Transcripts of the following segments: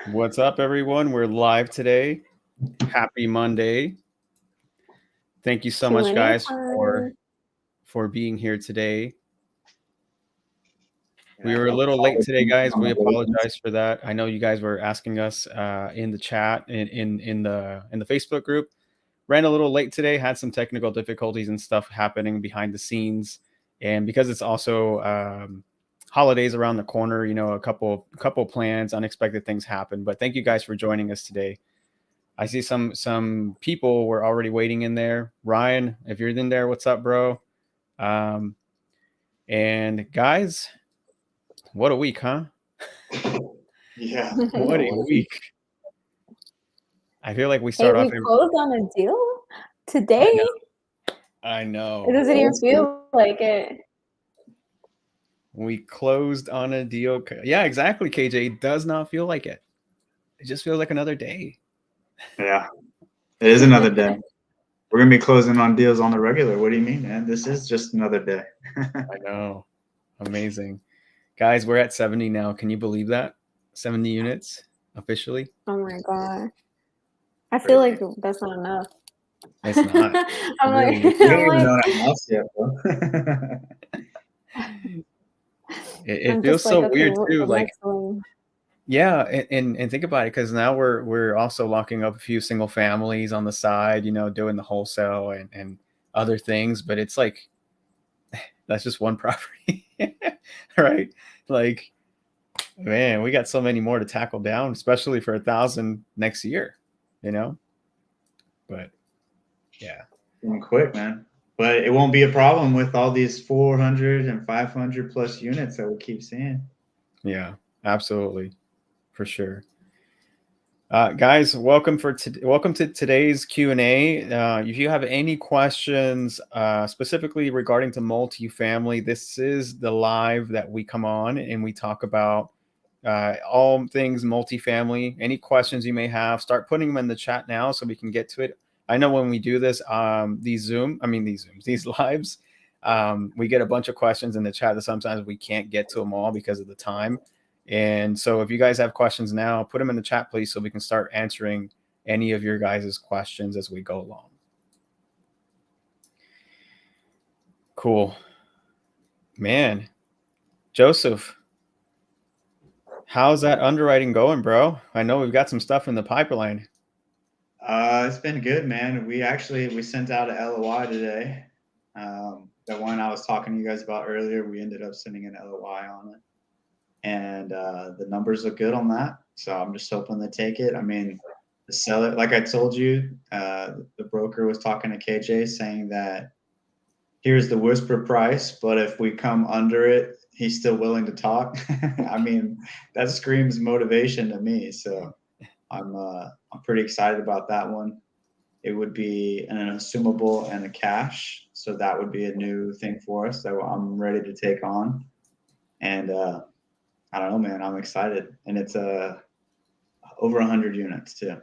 What's up, everyone? We're live today. Happy Monday. Thank you so much, Q&A guys, time. for being here today. We Yeah, were a no little late today, problem. guys. We apologize for that. I know you guys were asking us in the chat in the Facebook group. Ran a little late today. Had some technical difficulties and stuff happening behind the scenes, and because it's also holidays around the corner, a couple plans, unexpected things happen. But thank you guys for joining us today. I see some people were already waiting in there. Ryan, if you're in there, what's up, bro? And guys, what a week, huh? Yeah. What a week. I feel like we Hey, start we off. closed on a deal today. I It know. doesn't even feel like it. We closed on a deal. Yeah, exactly, KJ. It does not feel like it. It just feels like another day. Yeah. It is another day. We're gonna be closing on deals on the regular. What do you mean, man? This is just another day. I know. Amazing. Guys, we're at 70 now. Can you believe that? 70 units officially. Oh my god. I feel like that's not enough. It's not. I'm Really, like, We I'm don't even like, know that else yet, bro. it I'm feels just like, so okay, weird what too. the Like, next one? yeah, and think about it, because now we're also locking up a few single families on the side, doing the wholesale and other things. But it's like that's just one property, right? Like, man, we got so many more to tackle down, especially for 1,000 next year, But yeah, Going quick, man. But it won't be a problem with all these 400 and 500 plus units that we keep seeing. yeah, absolutely, for sure. Guys, welcome to today's Q&A. If you have any questions specifically regarding to multifamily, this is the live that we come on and we talk about all things multifamily. Any questions you may have, start putting them in the chat now so we can get to it. I know when we do this, these lives, we get a bunch of questions in the chat that sometimes we can't get to them all because of the time. And so if you guys have questions now, put them in the chat, please, so we can start answering any of your guys' questions as we go along. Cool. Man, Joseph, how's that underwriting going, bro? I know we've got some stuff in the pipeline. It's been good, man. We sent out an LOI today. The one I was talking to you guys about earlier, we ended up sending an LOI on it. And the numbers look good on that. So I'm just hoping they take it. I mean, the seller, like I told you, the broker was talking to KJ saying that here's the whisper price, but if we come under it, he's still willing to talk. I mean, that screams motivation to me. So I'm pretty excited about that one. It would be an assumable and a cash, so that would be a new thing for us that I'm ready to take on. And I don't know, man. I'm excited, and it's over 100 units too.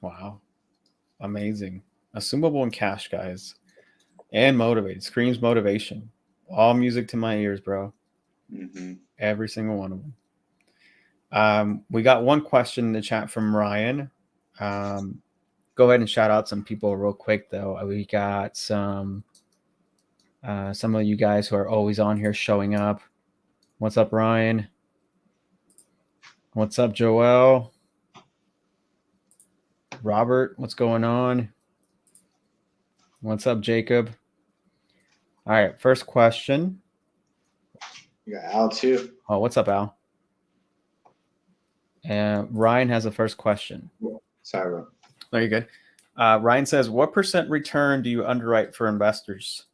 Wow, amazing. Assumable and cash, guys, and motivated. Screams motivation. All music to my ears, bro. Mm-hmm. Every single one of them. We got one question in the chat from Ryan. Go ahead and shout out some people real quick, though. We got some of you guys who are always on here showing up. What's up, Ryan? What's up, Joel? Robert, what's going on? What's up, Jacob? All right, first question. You got Al too. Oh, what's up, Al? And Ryan has the first question. Sorry, bro. No, you're good. Ryan says, what % return do you underwrite for investors?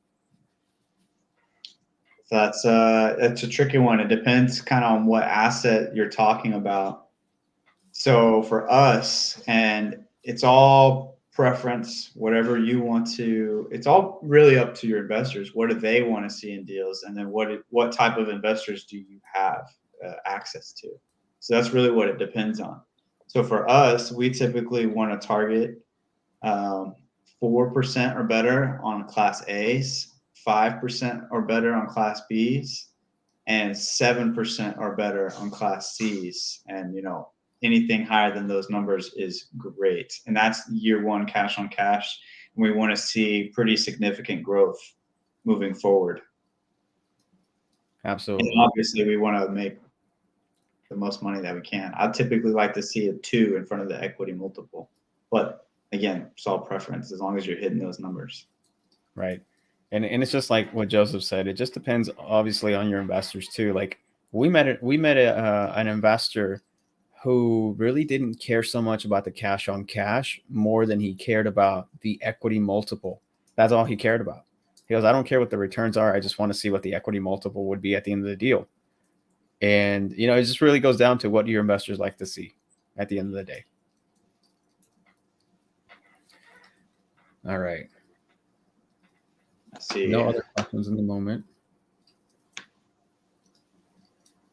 That's a tricky one. It depends kind of on what asset you're talking about. So for us, and it's all preference, whatever you want to. It's all really up to your investors. What do they want to see in deals, and then what type of investors do you have access to? So that's really what it depends on. So for us, we typically want to target 4% or better on Class A's, 5% or better on Class B's, and 7% or better on Class C's. And anything higher than those numbers is great. And that's year one cash on cash. And we want to see pretty significant growth moving forward. Absolutely. And obviously, we want to make the most money that we can. I typically like to see a 2 in front of the equity multiple. But again, it's all preference as long as you're hitting those numbers. Right. And it's just like what Joseph said. It just depends, obviously, on your investors too. Like we met an investor who really didn't care so much about the cash on cash more than he cared about the equity multiple. That's all he cared about. He goes, I don't care what the returns are. I just want to see what the equity multiple would be at the end of the deal. And, you know, it just really goes down to what your investors like to see at the end of the day. All right. I see. No other questions in the moment.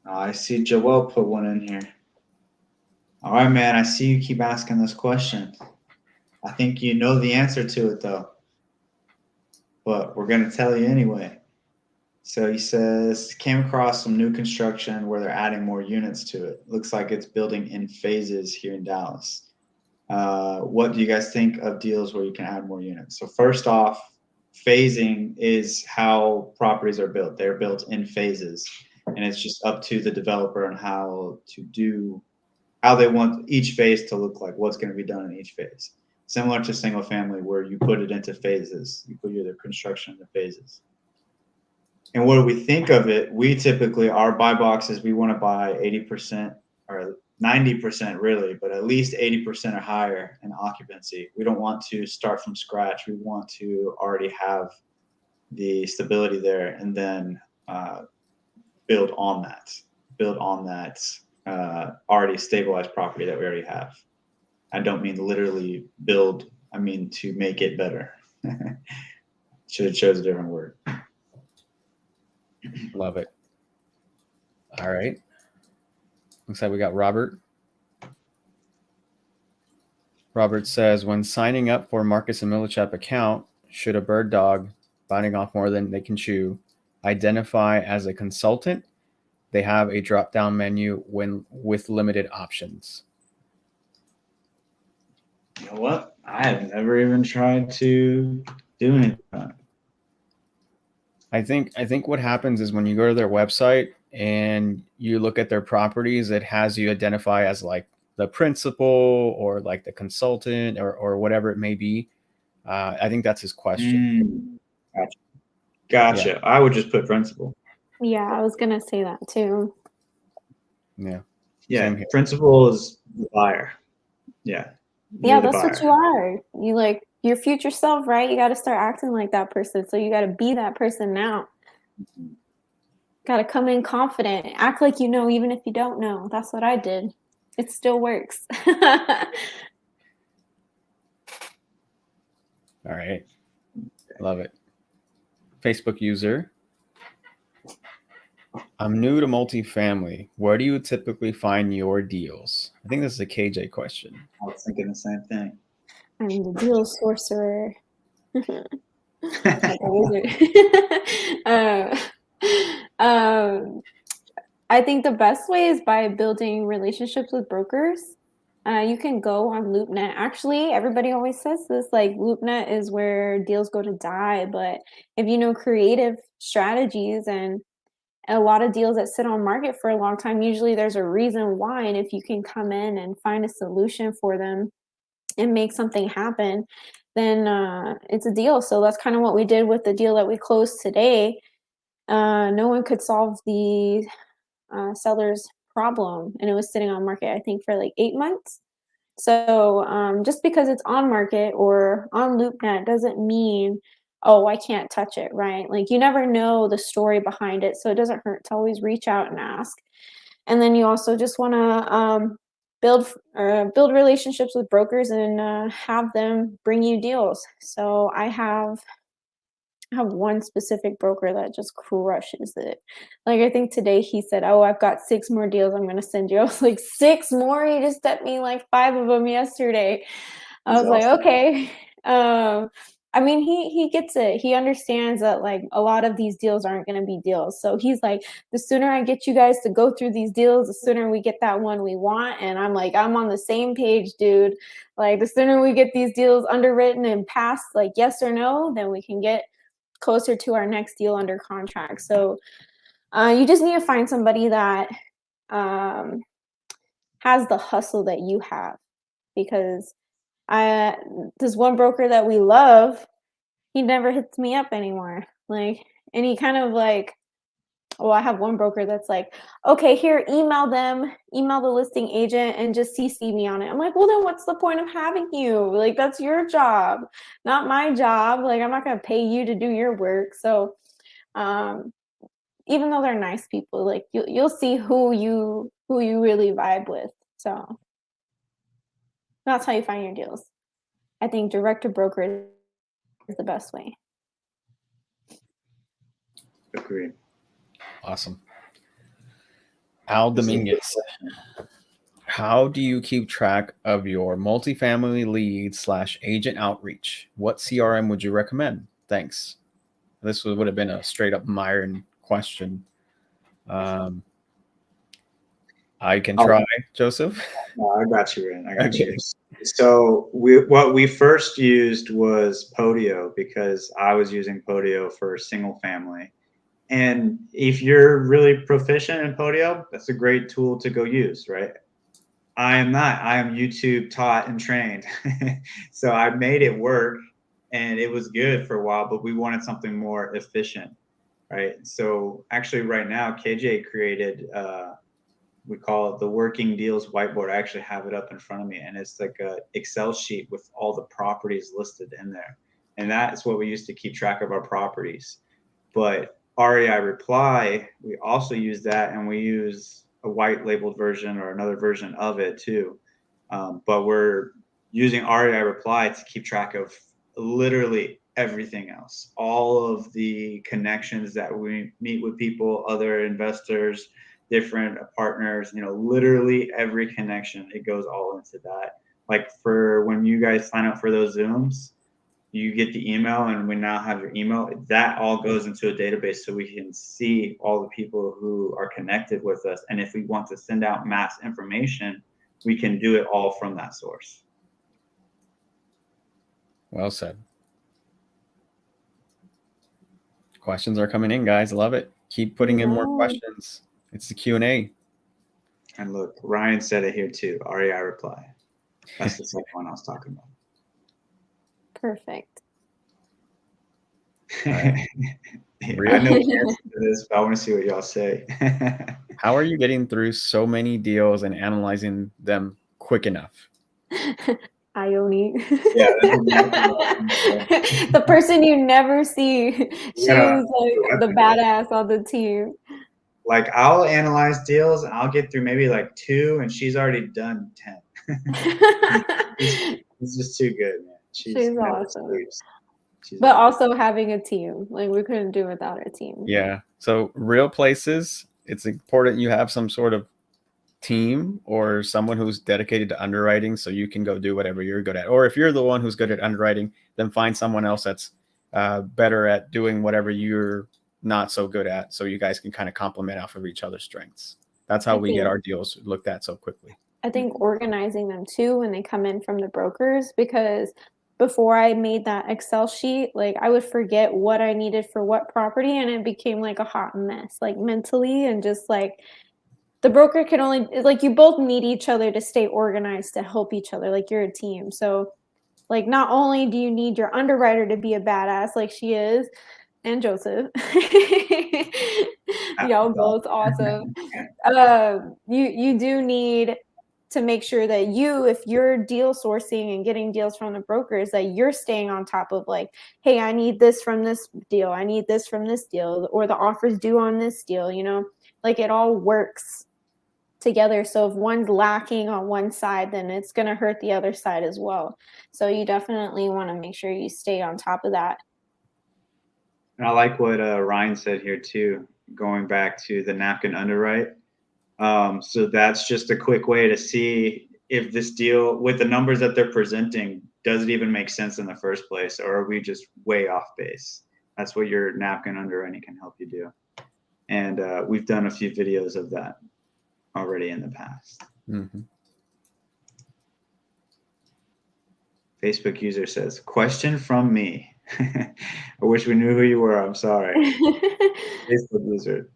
I see Joel put one in here. All right, man. I see you keep asking this question. I think you know the answer to it, though. But we're going to tell you anyway. So he says, came across some new construction where they're adding more units to it. Looks like it's building in phases here in Dallas. What do you guys think of deals where you can add more units? So first off, phasing is how properties are built. They're built in phases. And it's just up to the developer on how they want each phase to look like, what's going to be done in each phase. Similar to single family where you put it into phases. You put your construction into phases. And what do we think of it? We typically, our buy boxes, we want to buy 80% or 90% really, but at least 80% or higher in occupancy. We don't want to start from scratch. We want to already have the stability there and then build on that already stabilized property that we already have. I don't mean literally build, I mean to make it better. Should have chose a different word. Love it. All right. Looks like we got Robert. Robert says, when signing up for Marcus and Millichap account, should a bird dog biting off more than they can chew identify as a consultant? They have a drop-down menu with limited options. You know what? I have never even tried to do anything. I think what happens is when you go to their website and you look at their properties, it has you identify as like the principal or like the consultant or whatever it may be. I think that's his question. Gotcha. Yeah. I would just put principal. Yeah, I was gonna say that too. Yeah. Yeah. Principal is the buyer. Yeah. Yeah, that's what you are. You like your future self, right? You got to start acting like that person. So you got to be that person now. Got to come in confident, act like you know, even if you don't know. That's what I did. It still works. All right. Love it. Facebook user. I'm new to multifamily. Where do you typically find your deals? I think this is a KJ question. I was thinking the same thing. I'm the deal sorcerer. I think the best way is by building relationships with brokers. You can go on LoopNet. Actually, everybody always says this, like LoopNet is where deals go to die. But if you know creative strategies and a lot of deals that sit on market for a long time, usually there's a reason why. And if you can come in and find a solution for them and make something happen, then it's a deal. So that's kind of what we did with the deal that we closed today. No one could solve the seller's problem, and it was sitting on market, I think, for like 8 months. So just because it's on market or on LoopNet doesn't mean, oh, I can't touch it, right? Like you never know the story behind it, so it doesn't hurt to always reach out and ask. And then you also just want to build relationships with brokers and have them bring you deals. So I have one specific broker that just crushes it. Like I think today he said, oh, I've got 6 more deals I'm going to send you. I was like, 6 more? You just sent me like 5 of them yesterday. I was like, okay. I mean, he gets it. He understands that like a lot of these deals aren't going to be deals. So he's like, the sooner I get you guys to go through these deals, the sooner we get that one we want. And I'm like, I'm on the same page, dude. Like the sooner we get these deals underwritten and passed, like yes or no, then we can get closer to our next deal under contract. So you just need to find somebody that um, has the hustle that you have, because this one broker that we love, he never hits me up anymore. Like, and he kind of like, well, I have one broker that's like, okay, here, email the listing agent and just CC me on it. I'm like, well, then what's the point of having you? Like, that's your job, not my job. Like, I'm not going to pay you to do your work. So, even though they're nice people, like you'll see who you really vibe with. So that's how you find your deals. I think direct to broker is the best way. Agreed. Awesome. Al Dominguez, how do you keep track of your multifamily leads / agent outreach? What CRM would you recommend? Thanks. This would have been a straight up Myron question. I can try, Joseph. No, I got you, Ren. I got you. So what we first used was Podio, because I was using Podio for single family. And if you're really proficient in Podio, that's a great tool to go use, right? I am not. I am YouTube taught and trained. So I made it work and it was good for a while, but we wanted something more efficient, right? So actually right now, KJ created, we call it the working deals whiteboard. I actually have it up in front of me, and it's like a Excel sheet with all the properties listed in there. And that is what we use to keep track of our properties. But REI Reply, we also use that, and we use a white labeled version or another version of it too. But we're using REI Reply to keep track of literally everything else, all of the connections that we meet with people, other investors, different partners, literally every connection, it goes all into that. Like for when you guys sign up for those Zooms, you get the email, and we now have your email. That all goes into a database so we can see all the people who are connected with us. And if we want to send out mass information, we can do it all from that source. Well said. Questions are coming in, guys. Love it. Keep putting in more questions. It's the Q&A. And look, Ryan said it here too. REI Reply. That's the second one I was talking about. Perfect. I know the answer to this, but I want to see what y'all say. How are you getting through so many deals and analyzing them quick enough? Ione. Yeah, the person you never see. She's like the badass on the team. Like I'll analyze deals and I'll get through maybe like 2, and she's already done 10. It's just too good, man. She's awesome. But also having a team, like we couldn't do without a team. Yeah. So real places, it's important you have some sort of team or someone who's dedicated to underwriting, so you can go do whatever you're good at. Or if you're the one who's good at underwriting, then find someone else that's better at doing whatever you're not so good at, so you guys can kind of complement off of each other's strengths. That's how we get our deals looked at so quickly. I think organizing them too when they come in from the brokers, because before I made that Excel sheet, like I would forget what I needed for what property, and it became like a hot mess, like mentally, and just like the broker can only, like you both need each other to stay organized, to help each other, like you're a team. So like not only do you need your underwriter to be a badass like she is, and Joseph, y'all both awesome. You do need to make sure that if you're deal sourcing and getting deals from the brokers, that you're staying on top of like, hey, I need this from this deal, I need this from this deal, or the offer's due on this deal, like it all works together. So if one's lacking on one side, then it's going to hurt the other side as well. So you definitely want to make sure you stay on top of that. And I like what Ryan said here too, going back to the napkin underwrite. So that's just a quick way to see if this deal, with the numbers that they're presenting, does it even make sense in the first place, or are we just way off base? That's what your napkin underwriting can help you do. And we've done a few videos of that already in the past. Mm-hmm. Facebook user says, question from me. I wish we knew who you were. I'm sorry. Facebook user,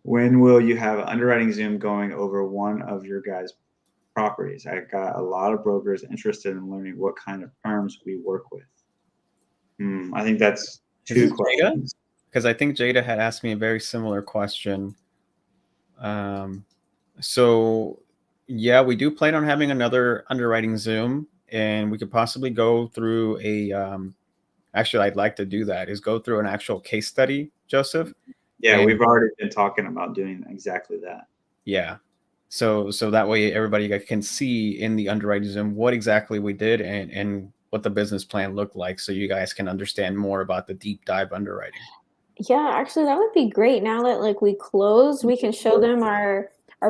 when will you have underwriting Zoom going over one of your guys' properties? I got a lot of brokers interested in learning what kind of firms we work with. I think that's two questions. Because I think Jada had asked me a very similar question. So yeah, we do plan on having another underwriting Zoom, and we could possibly go through a actually, I'd like to do that, is go through an actual case study, Joseph. Yeah, And we've already been talking about doing exactly that. yeah. So that way everybody can see in the underwriting Zoom what exactly we did and what the business plan looked like, so you guys can understand more about the deep dive underwriting. Yeah, actually that would be great. Now that like we closed, we can show them our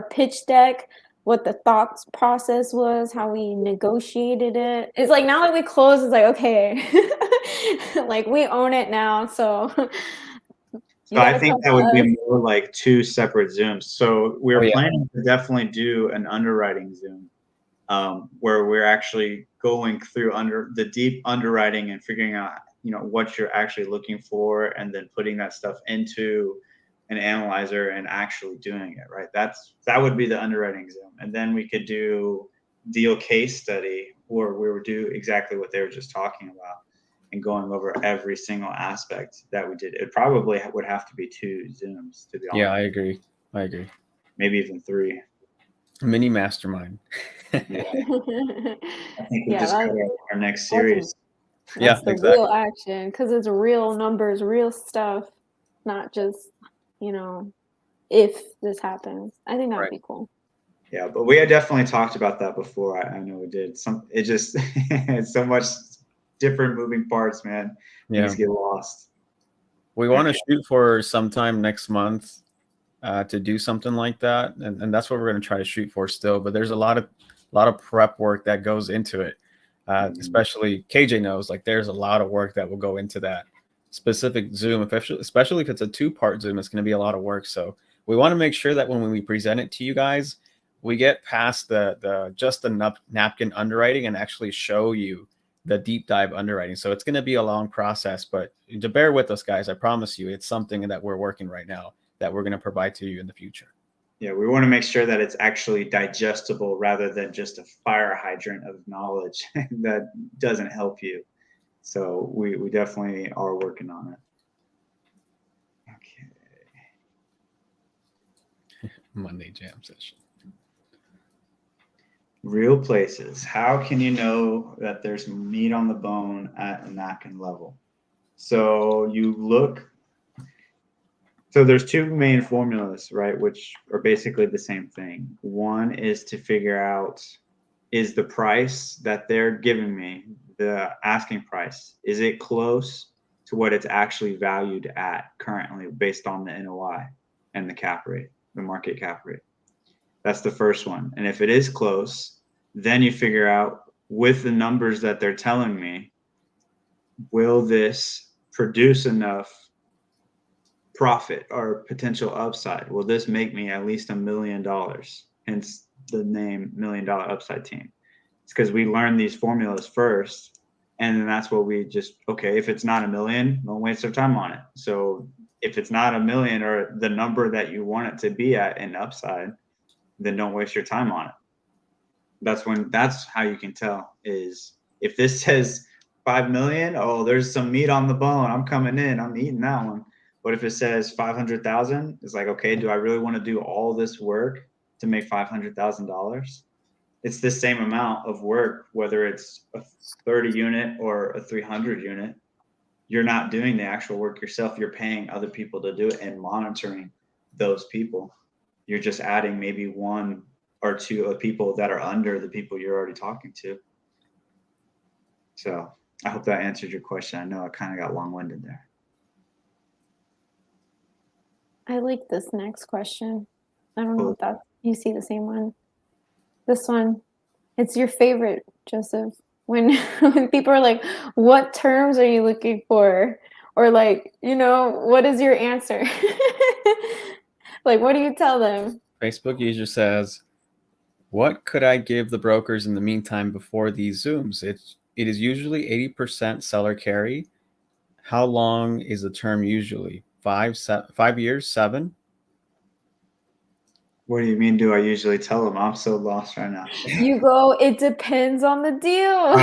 pitch deck, what the thought process was, how we negotiated it. It's like now that we closed, it's like, okay, like we own it now. So So I think that would be more like 2 separate Zooms. So we're planning to definitely do an underwriting Zoom, where we're actually going through the deep underwriting and figuring out, what you're actually looking for, and then putting that stuff into an analyzer and actually doing it, right? That would be the underwriting Zoom. And then we could do deal case study, where we would do exactly what they were just talking about and going over every single aspect that we did. It probably would have to be 2 Zooms, to be honest. Yeah, I agree. Maybe even 3. Mini mastermind. Yeah. I think we just cut our next series. That's the real action, because it's real numbers, real stuff, not just, if this happens. I think that would be cool. Yeah, but we had definitely talked about that before. I know we did. It just it's so much different moving parts, man. Things get lost. We want to shoot for sometime next month to do something like that, and that's what we're going to try to shoot for still. But there's a lot of prep work that goes into it. Especially KJ knows, like, there's a lot of work that will go into that specific Zoom, especially if it's a 2-part Zoom. It's going to be a lot of work. So we want to make sure that when we present it to you guys, we get past the napkin underwriting and actually show you the deep dive underwriting. So it's going to be a long process, but to bear with us, guys, I promise you, it's something that we're working right now that we're going to provide to you in the future. Yeah, we want to make sure that it's actually digestible rather than just a fire hydrant of knowledge that doesn't help you. So we definitely are working on it. Okay. Monday jam session. Real places. How can you know that there's meat on the bone at a napkin level? So you look. So there's 2 main formulas, right, which are basically the same thing. One is to figure out, is the price that they're giving me, the asking price, is it close to what it's actually valued at currently based on the NOI and the cap rate, the market cap rate? That's the first one. And if it is close, then you figure out, with the numbers that they're telling me, will this produce enough profit or potential upside? Will this make me at least $1 million? Hence the name $1 Million Upside Team. It's because we learn these formulas first, and then that's what we just, okay, if it's not $1 million, don't waste our time on it. So if it's not $1 million or the number that you want it to be at in upside, then don't waste your time on it. That's how you can tell, is if this says 5 million, oh, there's some meat on the bone. I'm coming in, I'm eating that one. But if it says 500,000, it's like, okay, do I really want to do all this work to make $500,000? It's the same amount of work, whether it's a 30 unit or a 300 unit. You're not doing the actual work yourself. You're paying other people to do it and monitoring those people. You're just adding maybe 1 or 2 of people that are under the people you're already talking to. So I hope that answered your question. I know I kind of got long-winded there. I like this next question. I don't know if you see the same one. This one, it's your favorite, Joseph. when people are like, what terms are you looking for? Or like, what is your answer? Like, what do you tell them? Facebook user says, what could I give the brokers in the meantime before these Zooms? It is usually 80% seller carry. How long is the term usually? 5 years, 7? What do you mean? Do I usually tell them? I'm so lost right now. You go, it depends on the deal.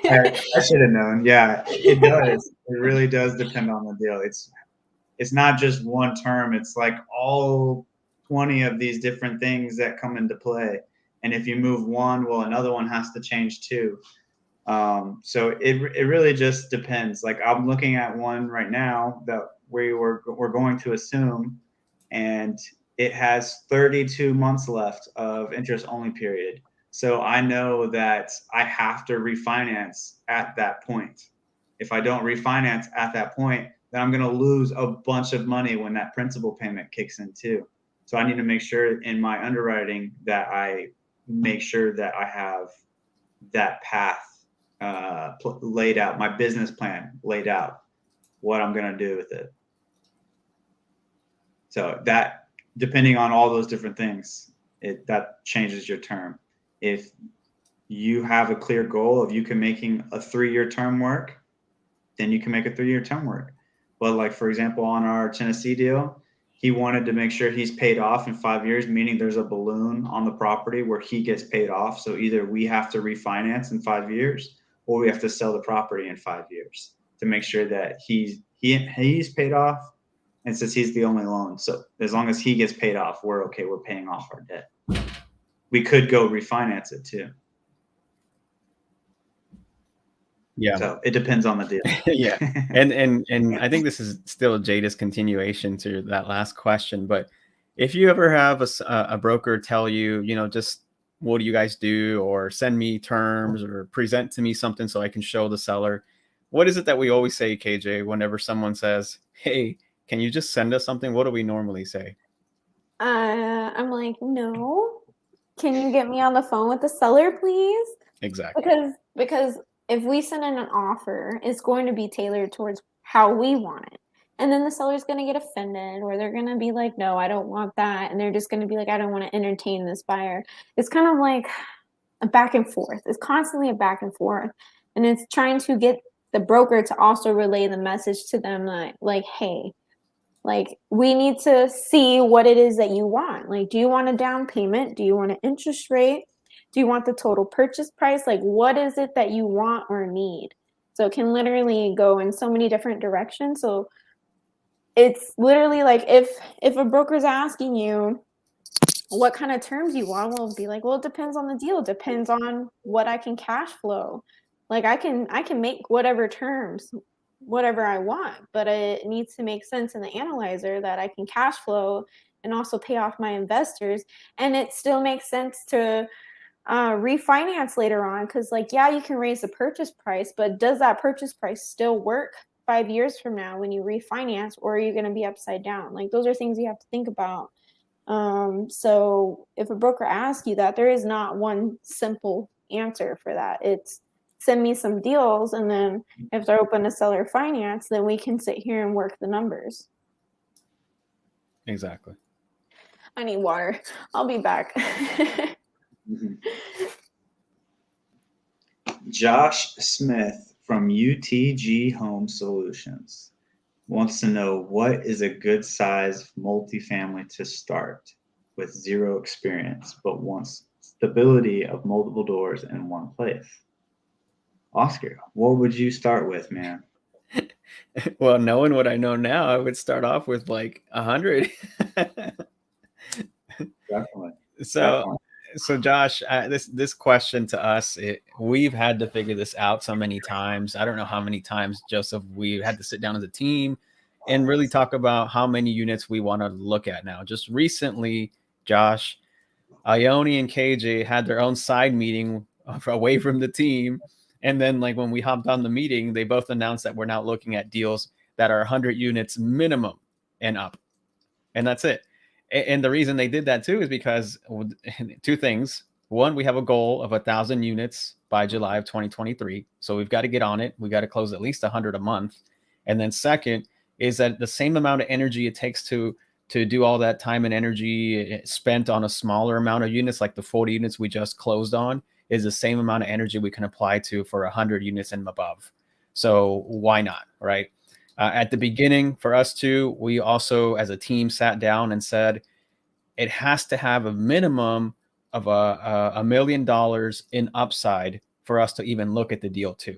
I should have known. Yeah, it does. It really does depend on the deal. It's not just one term. It's like all 20 of these different things that come into play. And if you move one, well, another one has to change too. So it really just depends. Like I'm looking at one right now that we're going to assume, and it has 32 months left of interest only period. So I know that I have to refinance at that point. If I don't refinance at that point, then I'm going to lose a bunch of money when that principal payment kicks in too. So I need to make sure in my underwriting that I make sure that I have that path laid out, my business plan laid out, what I'm going to do with it. So that, depending on all those different things, that changes your term. If you have a clear goal of you can making a 3-year term work, then you can make a 3-year term work. But like, for example, on our Tennessee deal, he wanted to make sure he's paid off in 5 years, meaning there's a balloon on the property where he gets paid off. So either we have to refinance in 5 years or we have to sell the property in 5 years to make sure that he's paid off. And since he's the only loan, so as long as he gets paid off, we're okay. We're paying off our debt. We could go refinance it too. Yeah. So it depends on the deal. Yeah. And I think this is still a Jada's continuation to that last question. But if you ever have a broker tell you, just what do you guys do, or send me terms or present to me something so I can show the seller, what is it that we always say, KJ, whenever someone says, hey, can you just send us something? What do we normally say? I'm like, no. Can you get me on the phone with the seller, please? Exactly. Because if we send in an offer, it's going to be tailored towards how we want it. And then the seller's going to get offended, or they're going to be like, no, I don't want that. And they're just going to be like, I don't want to entertain this buyer. It's kind of like a back and forth. It's constantly a back and forth. And it's trying to get the broker to also relay the message to them like, hey, like, we need to see what it is that you want. Like, do you want a down payment? Do you want an interest rate? Do you want the total purchase price? Like, what is it that you want or need? So it can literally go in so many different directions. So it's literally like if a broker's asking you what kind of terms you want, we'll be like, well, it depends on the deal. It depends on what I can cash flow. Like I can make whatever terms, whatever I want, but it needs to make sense in the analyzer that I can cash flow and also pay off my investors. And it still makes sense to refinance later on, because like, yeah, you can raise the purchase price, but does that purchase price still work 5 years from now when you refinance, or are you going to be upside down? Like, those are things you have to think about. So if a broker asks you that, there is not one simple answer for that. It's send me some deals, and then if they're open to seller finance, then we can sit here and work the numbers. Exactly. I need water. I'll be back. Josh Smith from UTG Home Solutions wants to know, what is a good size multifamily to start with zero experience but wants stability of multiple doors in one place? Oscar, what would you start with, man? Well, knowing what I know now, I would start off with like 100. Definitely. So Josh, this question to us, we've had to figure this out so many times. I don't know how many times, Joseph, we had to sit down as a team and really talk about how many units we want to look at now. Just recently, Josh, Ione and KJ had their own side meeting away from the team. And then like when we hopped on the meeting, they both announced that we're now looking at deals that are 100 units minimum and up. And that's it. And the reason they did that too is because 2 things. one, we have a goal of 1,000 units by July of 2023. So we've got to get on it. We got to close at least 100 a month. And then second is that the same amount of energy it takes to do all that time and energy spent on a smaller amount of units, like the 40 units we just closed on, is the same amount of energy we can apply to for 100 units and above. So why not, right? At the beginning for us too, we also as a team sat down and said, it has to have a minimum of $1 million in upside for us to even look at the deal too.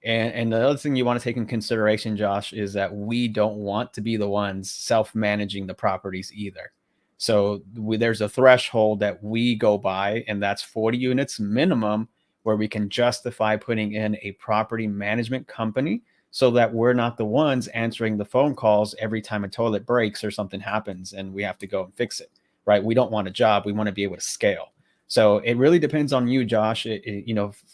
And the other thing you want to take in consideration, Josh, is that we don't want to be the ones self-managing the properties either. So there's a threshold that we go by, and that's 40 units minimum, where we can justify putting in a property management company so that we're not the ones answering the phone calls every time a toilet breaks or something happens and we have to go and fix it, right? We don't want a job. We want to be able to scale. So it really depends on you, Josh.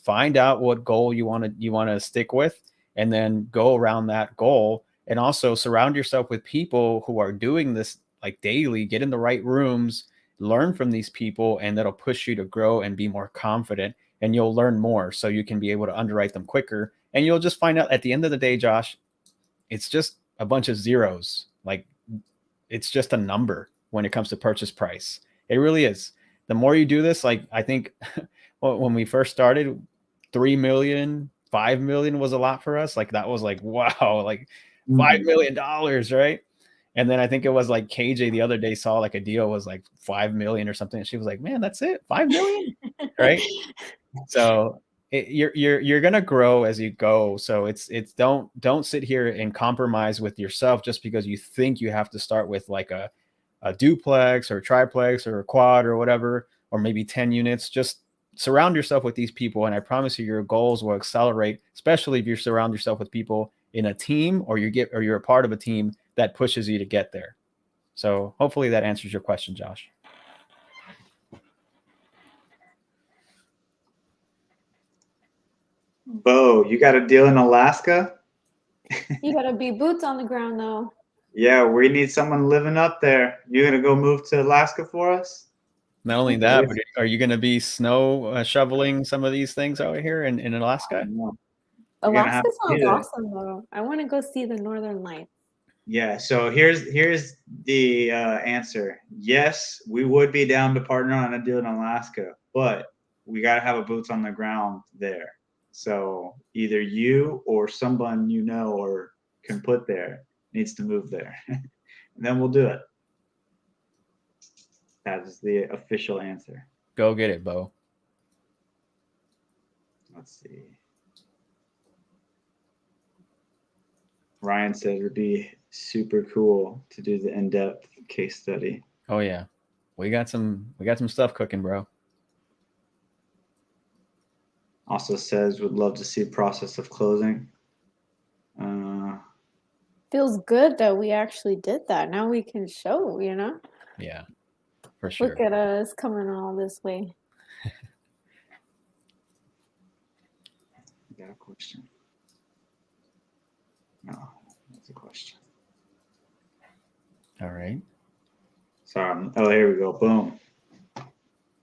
Find out what goal you want to stick with, and then go around that goal. And also surround yourself with people who are doing this like daily. Get in the right rooms, learn from these people, and that'll push you to grow and be more confident. And you'll learn more, so you can be able to underwrite them quicker. And you'll just find out at the end of the day, Josh, it's just a bunch of zeros. Like, it's just a number when it comes to purchase price. It really is. The more you do this, like I think when we first started, 3 million, 5 million was a lot for us. Like that was like, wow, like $5 million, right? And then I think it was like KJ the other day saw like a deal was like 5 million or something. And she was like, man, that's it, 5 million, right? So you're gonna grow as you go. So it's don't sit here and compromise with yourself just because you think you have to start with like a duplex or a triplex or a quad or whatever, or maybe 10 units. Just surround yourself with these people, and I promise you your goals will accelerate, especially if you surround yourself with people in a team, or you're a part of a team that pushes you to get there. So hopefully that answers your question, Josh. Bo, you got a deal in Alaska? You gotta be boots on the ground though. Yeah, we need someone living up there. You gonna go move to Alaska for us? Not only that, but are you going to be snow shoveling some of these things out here in Alaska? Alaska sounds awesome though. I want to go see the Northern Lights. Yeah, so here's the answer. Yes, we would be down to partner on a deal in Alaska, but we got to have a boots on the ground there. So either you or someone you know or can put there needs to move there, and then we'll do it. That is the official answer. Go get it, Bo. Let's see. Ryan said it would be super cool to do the in-depth case study. Oh yeah, we got some stuff cooking, bro. Also says would love to see process of closing. Feels good that we actually did that. Now we can show, you know? Yeah, for sure. Look at us coming all this way. Got a question? No, that's a question. All right. Sorry. Oh, here we go. Boom.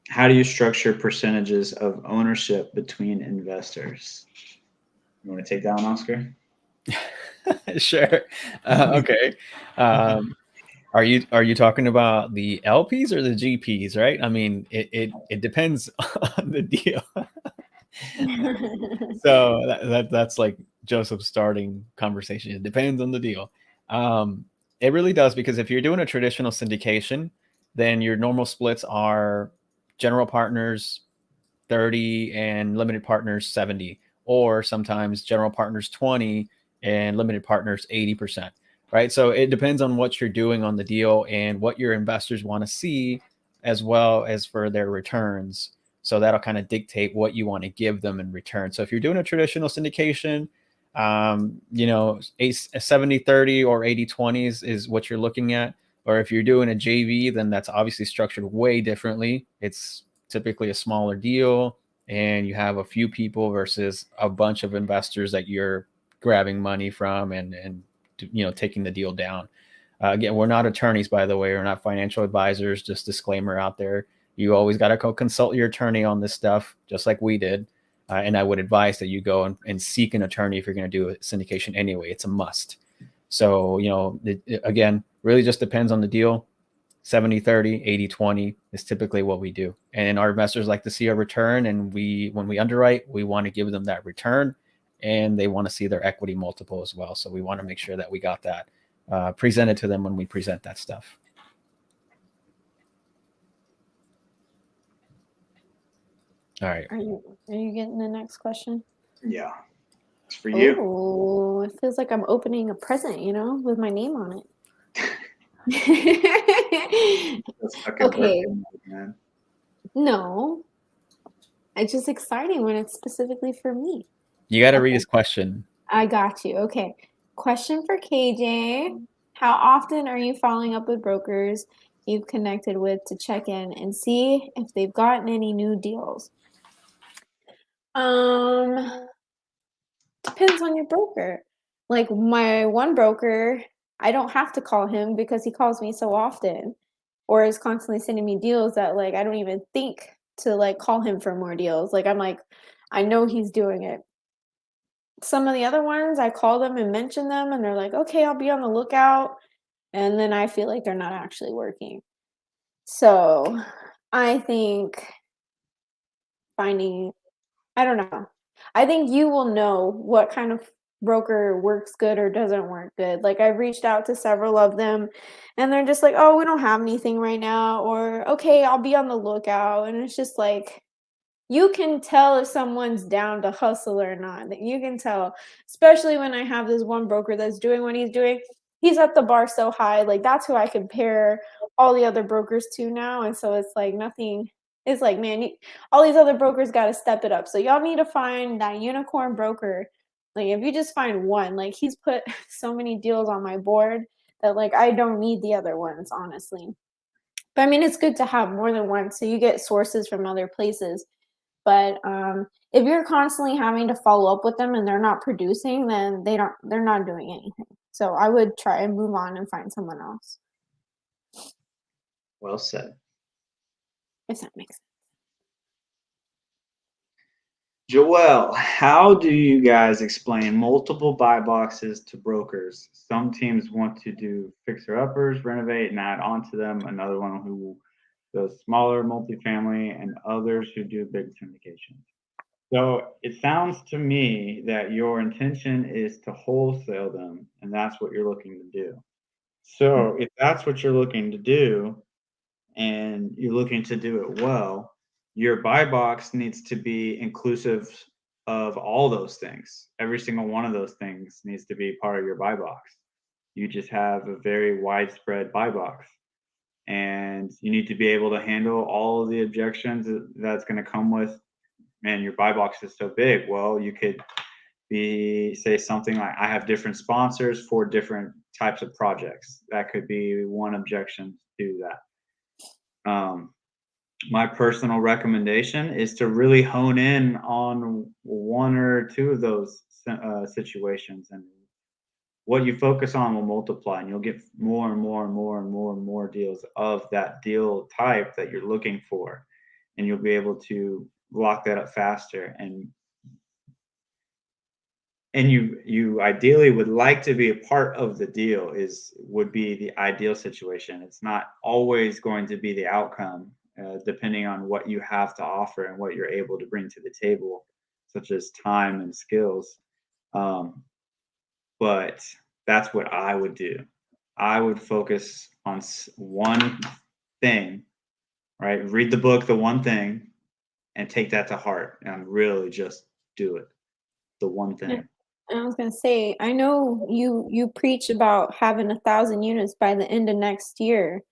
How do you structure percentages of ownership between investors? You want to take that one, Oscar? Sure. Okay. Are you talking about the LPs or the GPs, right? I mean, it depends on the deal. So that's like Joseph's starting conversation. It depends on the deal. It really does, because if you're doing a traditional syndication, then your normal splits are general partners 30 and limited partners 70, or sometimes general partners 20 and limited partners 80%, right? So it depends on what you're doing on the deal and what your investors want to see, as well as for their returns. So that'll kind of dictate what you want to give them in return. So if you're doing a traditional syndication, a 70-30 or 80-20 is what you're looking at. Or if you're doing a JV, then that's obviously structured way differently. It's typically a smaller deal, and you have a few people versus a bunch of investors that you're grabbing money from and taking the deal down. Again, we're not attorneys, by the way. We're not financial advisors. Just disclaimer out there. You always got to go consult your attorney on this stuff, just like we did. And I would advise that you go and seek an attorney if you're going to do a syndication anyway. It's a must. So, again, really just depends on the deal. 70-30, 80-20 is typically what we do. And our investors like to see a return. And when we underwrite, we want to give them that return, and they want to see their equity multiple as well. So we want to make sure that we got that presented to them when we present that stuff. All right. Are you getting the next question? Yeah. It's for you. Oh, it feels like I'm opening a present, with my name on it. Okay. Man. No. It's just exciting when it's specifically for me. You got to read his question. I got you. Okay. Question for KJ. How often are you following up with brokers you've connected with to check in and see if they've gotten any new deals? Depends on your broker. Like my one broker, I don't have to call him because he calls me so often or is constantly sending me deals that like I don't even think to like call him for more deals. Like I'm like, I know he's doing it. Some of the other ones, I call them and mention them and they're like, okay, I'll be on the lookout. And then I feel like they're not actually working. So I think I don't know. I think you will know what kind of broker works good or doesn't work good. Like I've reached out to several of them and they're just like, oh, we don't have anything right now. Or, okay, I'll be on the lookout. And it's just like, you can tell if someone's down to hustle or not. You can tell, especially when I have this one broker that's doing what he's doing. He's at the bar so high. Like that's who I compare all the other brokers to now. And so it's like nothing. It's like, man, all these other brokers got to step it up. So y'all need to find that unicorn broker. Like if you just find one, like he's put so many deals on my board that like I don't need the other ones, honestly. But I mean, it's good to have more than one so you get sources from other places. But if you're constantly having to follow up with them and they're not producing, then they're not doing anything. So I would try and move on and find someone else. Well said. If that makes sense. Joelle, how do you guys explain multiple buy boxes to brokers? Some teams want to do fixer-uppers, renovate, and add on to them. Another one who does smaller multifamily, and others who do big syndications. So it sounds to me that your intention is to wholesale them, and that's what you're looking to do. So if that's what you're looking to do, and you're looking to do it well, your buy box needs to be inclusive of all those things. Every single one of those things needs to be part of your buy box. You just have a very widespread buy box. And you need to be able to handle all of the objections that's going to come with, man, your buy box is so big. Well, you could say something like, I have different sponsors for different types of projects. That could be one objection to that. My personal recommendation is to really hone in on one or two of those situations, and what you focus on will multiply, and you'll get more and more and more and more and more deals of that deal type that you're looking for, and you'll be able to lock that up faster. And you ideally would like to be a part of the deal would be the ideal situation. It's not always going to be the outcome, depending on what you have to offer and what you're able to bring to the table, such as time and skills. But that's what I would do. I would focus on one thing, right? Read the book, The One Thing, and take that to heart and really just do it. The one thing. Yeah. And I was gonna say, I know you preach about having 1,000 units by the end of next year.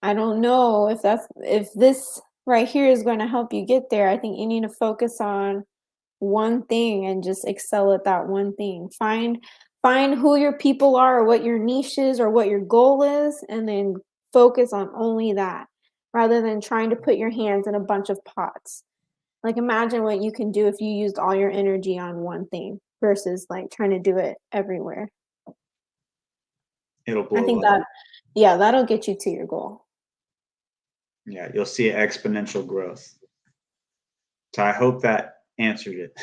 I don't know if this right here is going to help you get there. I think you need to focus on one thing and just excel at that one thing. Find who your people are or what your niche is or what your goal is, and then focus on only that rather than trying to put your hands in a bunch of pots. Like imagine what you can do if you used all your energy on one thing versus like trying to do it everywhere. It'll blow I think up. that'll get you to your goal. Yeah, you'll see exponential growth. So I hope that answered it.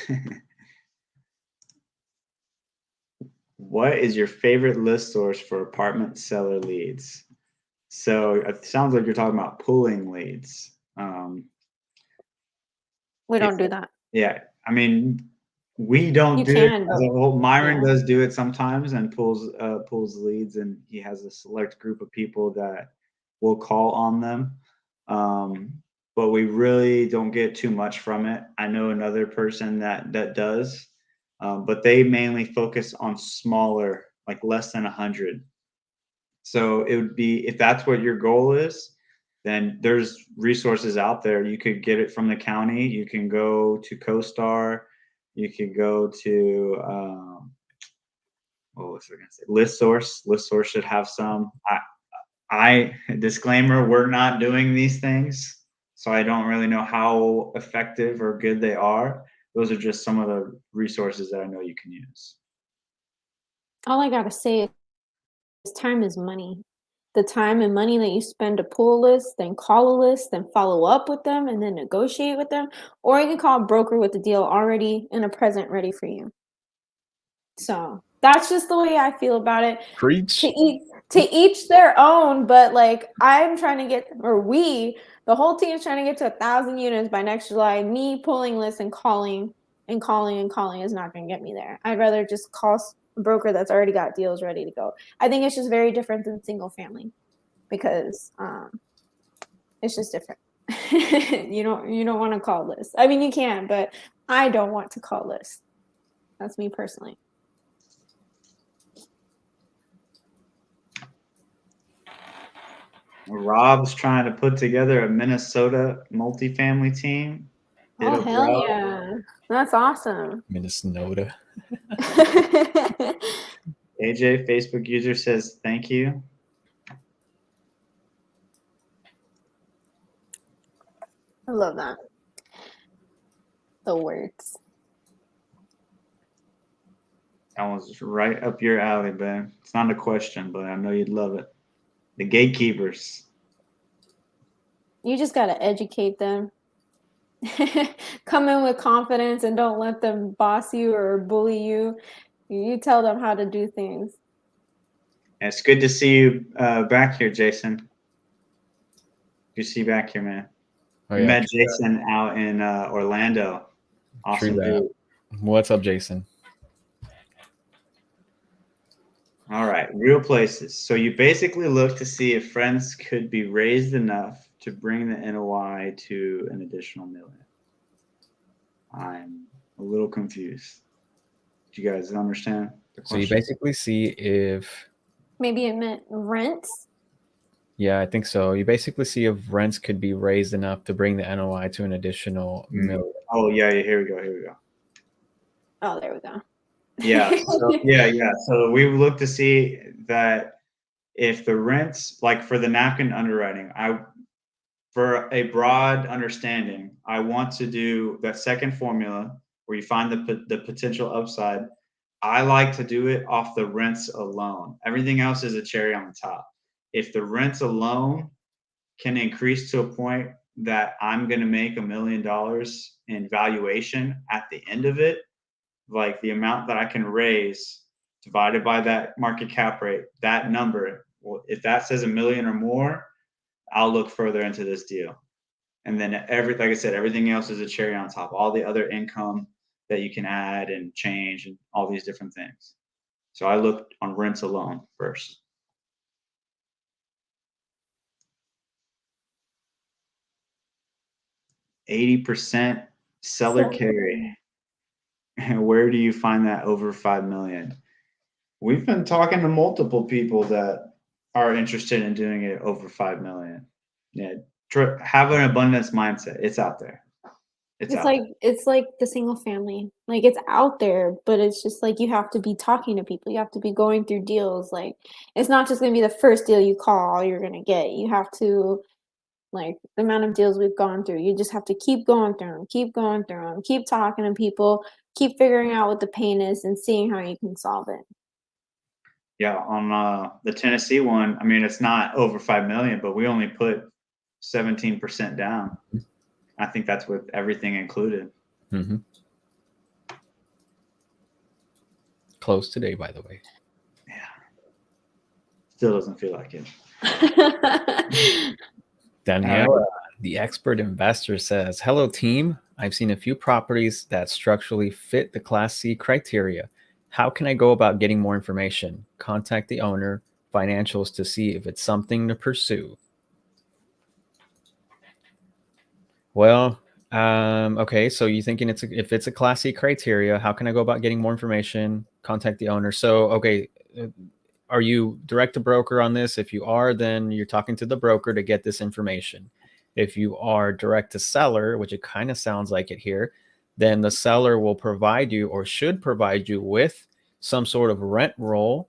What is your favorite list source for apartment seller leads? So it sounds like you're talking about pulling leads. We If don't do that. Yeah, I mean, we don't You do it can, as but a whole. Myron yeah. does do it sometimes and pulls leads, and he has a select group of people that will call on them. Um, but we really don't get too much from it. I know another person that does, but they mainly focus on smaller, like less than 100. So it would be, if that's what your goal is, then there's resources out there. You could get it from the county. You can go to CoStar. You could go to what was I gonna say? List Source. List Source should have some. I disclaimer: we're not doing these things, so I don't really know how effective or good they are. Those are just some of the resources that I know you can use. All I gotta say is time is money. The time and money that you spend to pull a list, then call a list, then follow up with them, and then negotiate with them, or you can call a broker with the deal already in a present ready for you. So that's just the way I feel about it. Preach. To each their own, but like I'm trying to get, or the whole team is trying to get to 1,000 units by next July. Me pulling lists and calling and calling and calling is not going to get me there. I'd rather just call a broker that's already got deals ready to go. I think it's just very different than single family because it's just different. you don't want to call lists. I mean, you can, but I don't want to call lists. That's me personally. Rob's trying to put together a Minnesota multifamily team. Hit Oh, up hell Rob. yeah. That's awesome. Minnesota. AJ, Facebook user, says thank you. I love that. The words. That was right up your alley, Ben. It's not a question, but I know you'd love it. The gatekeepers. You just got to educate them. Come in with confidence and don't let them boss you or bully you. You tell them how to do things. It's good to see you back here, Jason. Good to see you back here, man. Oh We yeah, met Jason out in Orlando. true Awesome that. dude. What's up, Jason? All right, real places. So you basically look to see if friends could be raised enough to bring the NOI to an additional million. I'm a little confused. Do you guys understand the So you question? basically see if, Maybe it meant rents. yeah, I think so. You basically see if rents could be raised enough to bring the NOI to an additional million. Oh yeah, here we go. Here we go. Oh, there we go. Yeah. So yeah. So we look to see that if the rents, like for the napkin underwriting, for a broad understanding, I want to do that second formula where you find the potential upside. I like to do it off the rents alone. Everything else is a cherry on the top. If the rents alone can increase to a point that I'm going to make $1 million in valuation at the end of it, like the amount that I can raise divided by that market cap rate, that number, well, if that says $1 million or more, I'll look further into this deal. And then like I said, everything else is a cherry on top. All the other income that you can add and change and all these different things. So I looked on rents alone first. 80% seller carry. Where do you find that over 5 million? We've been talking to multiple people that are interested in doing it over 5 million. Yeah, have an abundance mindset. It's out there. It's like the single family. Like it's out there, but it's just like you have to be talking to people. You have to be going through deals. Like it's not just gonna be the first deal you call you're gonna get. You have to, like the amount of deals we've gone through. You just have to keep going through them, keep talking to people, keep figuring out what the pain is and seeing how you can solve it. Yeah, on the Tennessee one, I mean, it's not over 5 million, but we only put 17% down. I think that's with everything included. Mm-hmm. Closed today, by the way. Yeah. Still doesn't feel like it. Daniela, the expert investor, says, hello, team. I've seen a few properties that structurally fit the Class C criteria. How can I go about getting more information? Contact the owner, financials to see if it's something to pursue. Well, okay. So you're thinking if it's a Class C criteria, how can I go about getting more information? Contact the owner. So, okay. Are you direct to broker on this? If you are, then you're talking to the broker to get this information. If you are direct to seller, which it kind of sounds like it here, then the seller will provide you or should provide you with some sort of rent roll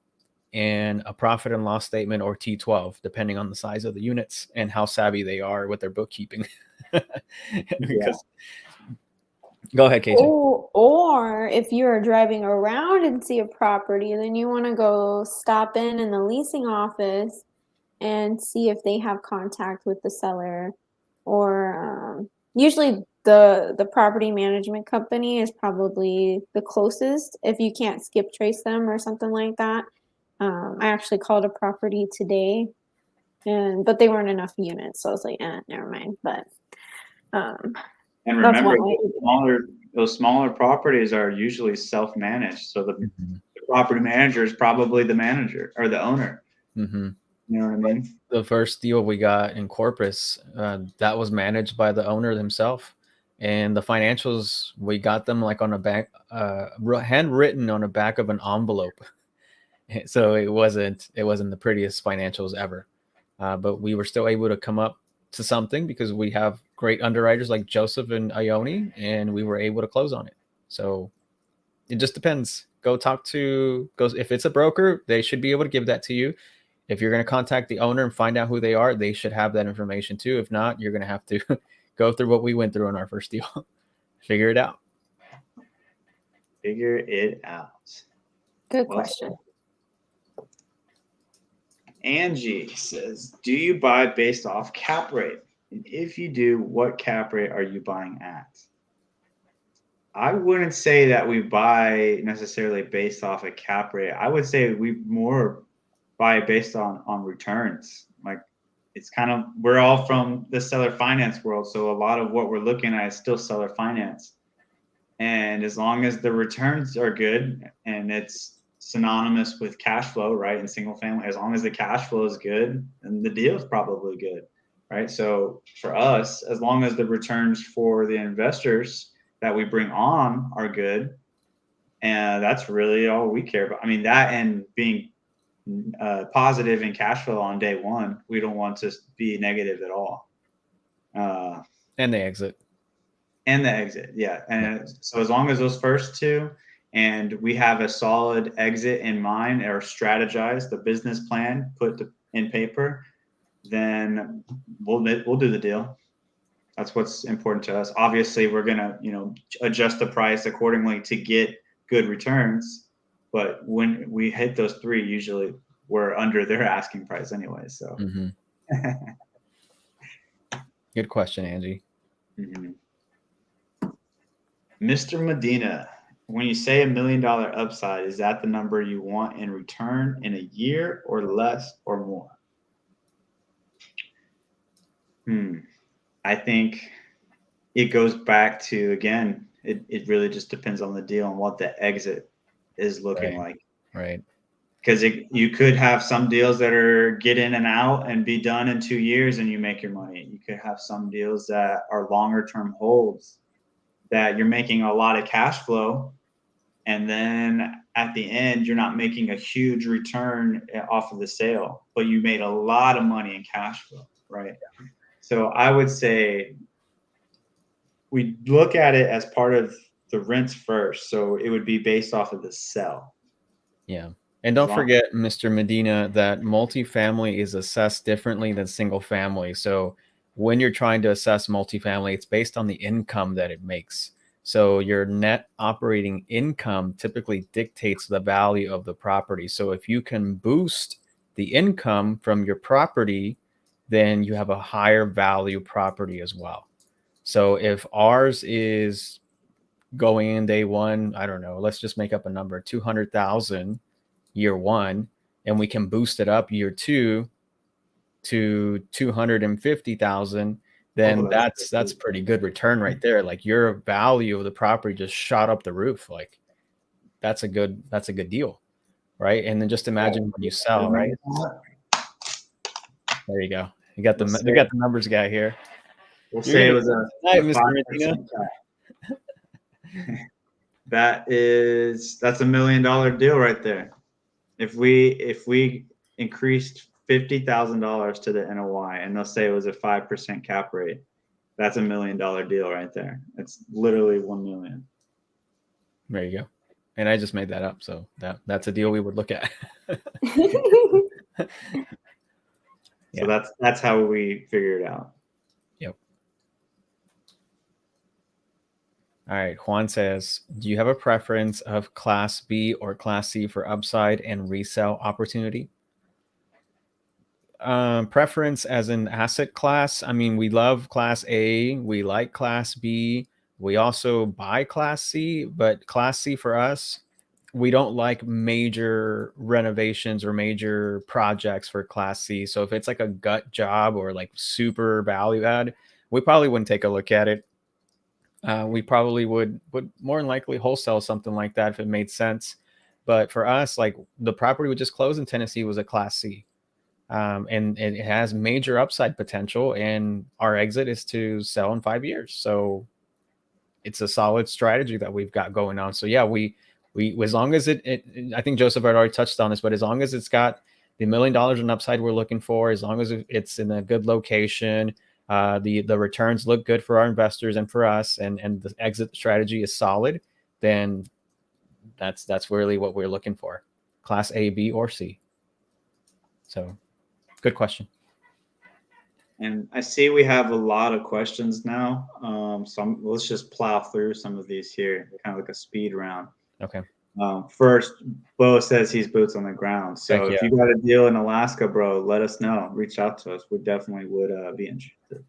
and a profit and loss statement or T12, depending on the size of the units and how savvy they are with their bookkeeping. Because go ahead, KJ. Or if you're driving around and see a property, then you want to go stop in the leasing office and see if they have contact with the seller. Or usually the property management company is probably the closest if you can't skip trace them or something like that. I actually called a property today, but they weren't enough units, so I was like, never mind. But and remember, those smaller properties are usually self-managed. So the property manager is probably the manager or the owner. Mm-hmm. You know what I mean? The first deal we got in Corpus, that was managed by the owner himself. And the financials, we got them like on a back, handwritten on the back of an envelope. So it wasn't the prettiest financials ever. But we were still able to come up to something because we have great underwriters like Joseph and Ione, and we were able to close on it. So it just depends. If it's a broker, they should be able to give that to you. If you're going to contact the owner and find out who they are, they should have that information too. If not, you're going to have to go through what we went through on our first deal. Figure it out. Figure it out. Good question. Angie says, do you buy based off cap rate? And if you do, what cap rate are you buying at? I wouldn't say that we buy necessarily based off a cap rate. I would say we more buy based on returns. Like it's kind of, we're all from the seller finance world. So a lot of what we're looking at is still seller finance. And as long as the returns are good and it's synonymous with cash flow, right? In single family, as long as the cash flow is good, then the deal is probably good, right? So for us, as long as the returns for the investors that we bring on are good, and that's really all we care about. I mean, that and being positive in cash flow on day one, we don't want to be negative at all. And the exit. And the exit, yeah. And so as long as those first two, and we have a solid exit in mind or strategize the business plan, put in paper, then we'll do the deal. That's what's important to us. Obviously, we're gonna adjust the price accordingly to get good returns. But when we hit those three, usually we're under their asking price anyway. So, Good question, Angie. Mm-hmm. Mr. Medina, when you say $1 million upside, is that the number you want in return in a year or less or more? I think it goes back to, again, it really just depends on the deal and what the exit is looking like. Right. Because you could have some deals that are get in and out and be done in 2 years and you make your money. You could have some deals that are longer term holds that you're making a lot of cash flow, and then at the end you're not making a huge return off of the sale, but you made a lot of money in cash flow, right? So I would say we look at it as part of the rents first, so it would be based off of the sell. Yeah. And don't forget, Mr. Medina, that multifamily is assessed differently than single family. So when you're trying to assess multifamily, it's based on the income that it makes. So your net operating income typically dictates the value of the property. So if you can boost the income from your property then you have a higher value property as well. So if ours is going in day one, I don't know, let's just make up a number, 200,000 year one, and we can boost it up year two to 250,000, then that's pretty good return right there. Like your value of the property just shot up the roof. Like that's a good deal, right? And then just imagine when you sell, right? There you go. You got the numbers guy here. We'll say it was a Mr. Medina. That's $1 million deal right there. If we increased $50,000 to the NOI, and they'll say it was a 5% cap rate, that's $1 million deal right there. It's literally 1 million. There you go. And I just made that up, so that's a deal we would look at. So that's how we figure it out. Yep. All right. Juan says, do you have a preference of Class B or Class C for upside and resale opportunity? Preference as an asset class. I mean, we love Class A. We like Class B. We also buy Class C, but Class C for us, we don't like major renovations or major projects for Class C. So if it's like a gut job or like super value add, we probably wouldn't take a look at it. We probably would more than likely wholesale something like that if it made sense. But for us, like the property we just closed in Tennessee was a Class C. And it has major upside potential, and our exit is to sell in 5 years. So it's a solid strategy that we've got going on. So yeah, we as long as it I think Joseph had already touched on this, but as long as it's got the $1 million in upside we're looking for, as long as it's in a good location, the returns look good for our investors and for us, and the exit strategy is solid, then that's really what we're looking for. Class A, B, or C. So good question. And I see we have a lot of questions now. Let's just plow through some of these here, kind of like a speed round. Okay. First, Bo says he's boots on the ground. So if you got a deal in Alaska, bro, let us know. Reach out to us. We definitely would be interested.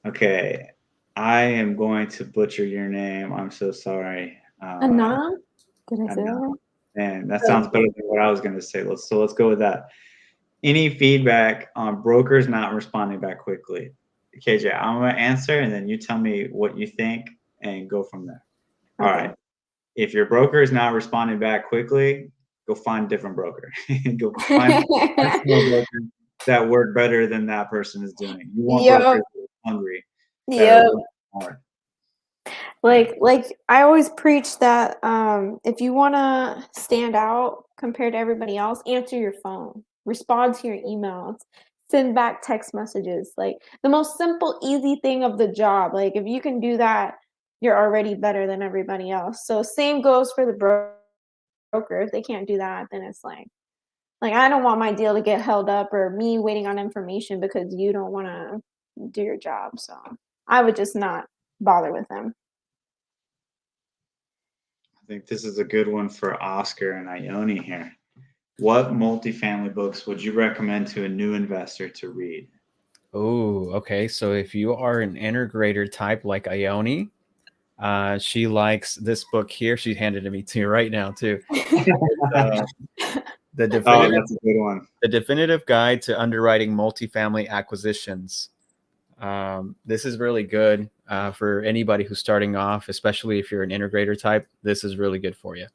Okay. I am going to butcher your name. I'm so sorry. Anna? Did I say that? Man, that sounds better than what I was going to say. Let's go with that. Any feedback on brokers not responding back quickly? KJ, I'm going to answer, and then you tell me what you think and go from there. Okay. All right. If your broker is not responding back quickly, go find a different broker. Go find a broker that work better than that person is doing. You want brokers that are hungry. Yeah. Like I always preach that if you want to stand out compared to everybody else, answer your phone, respond to your emails, send back text messages. Like the most simple, easy thing of the job. Like if you can do that, you're already better than everybody else. So same goes for the broker. If they can't do that, then it's like I don't want my deal to get held up or me waiting on information because you don't want to do your job. So I would just not bother with them. I think this is a good one for Oscar and Ione here. What multifamily books would you recommend to a new investor to read? Oh, okay. So if you are an integrator type like Ione, she likes this book here. She handed it me to right now too. That's a good one. The Definitive Guide to Underwriting Multifamily Acquisitions. This is really good for anybody who's starting off, especially if you're an integrator type. This is really good for you.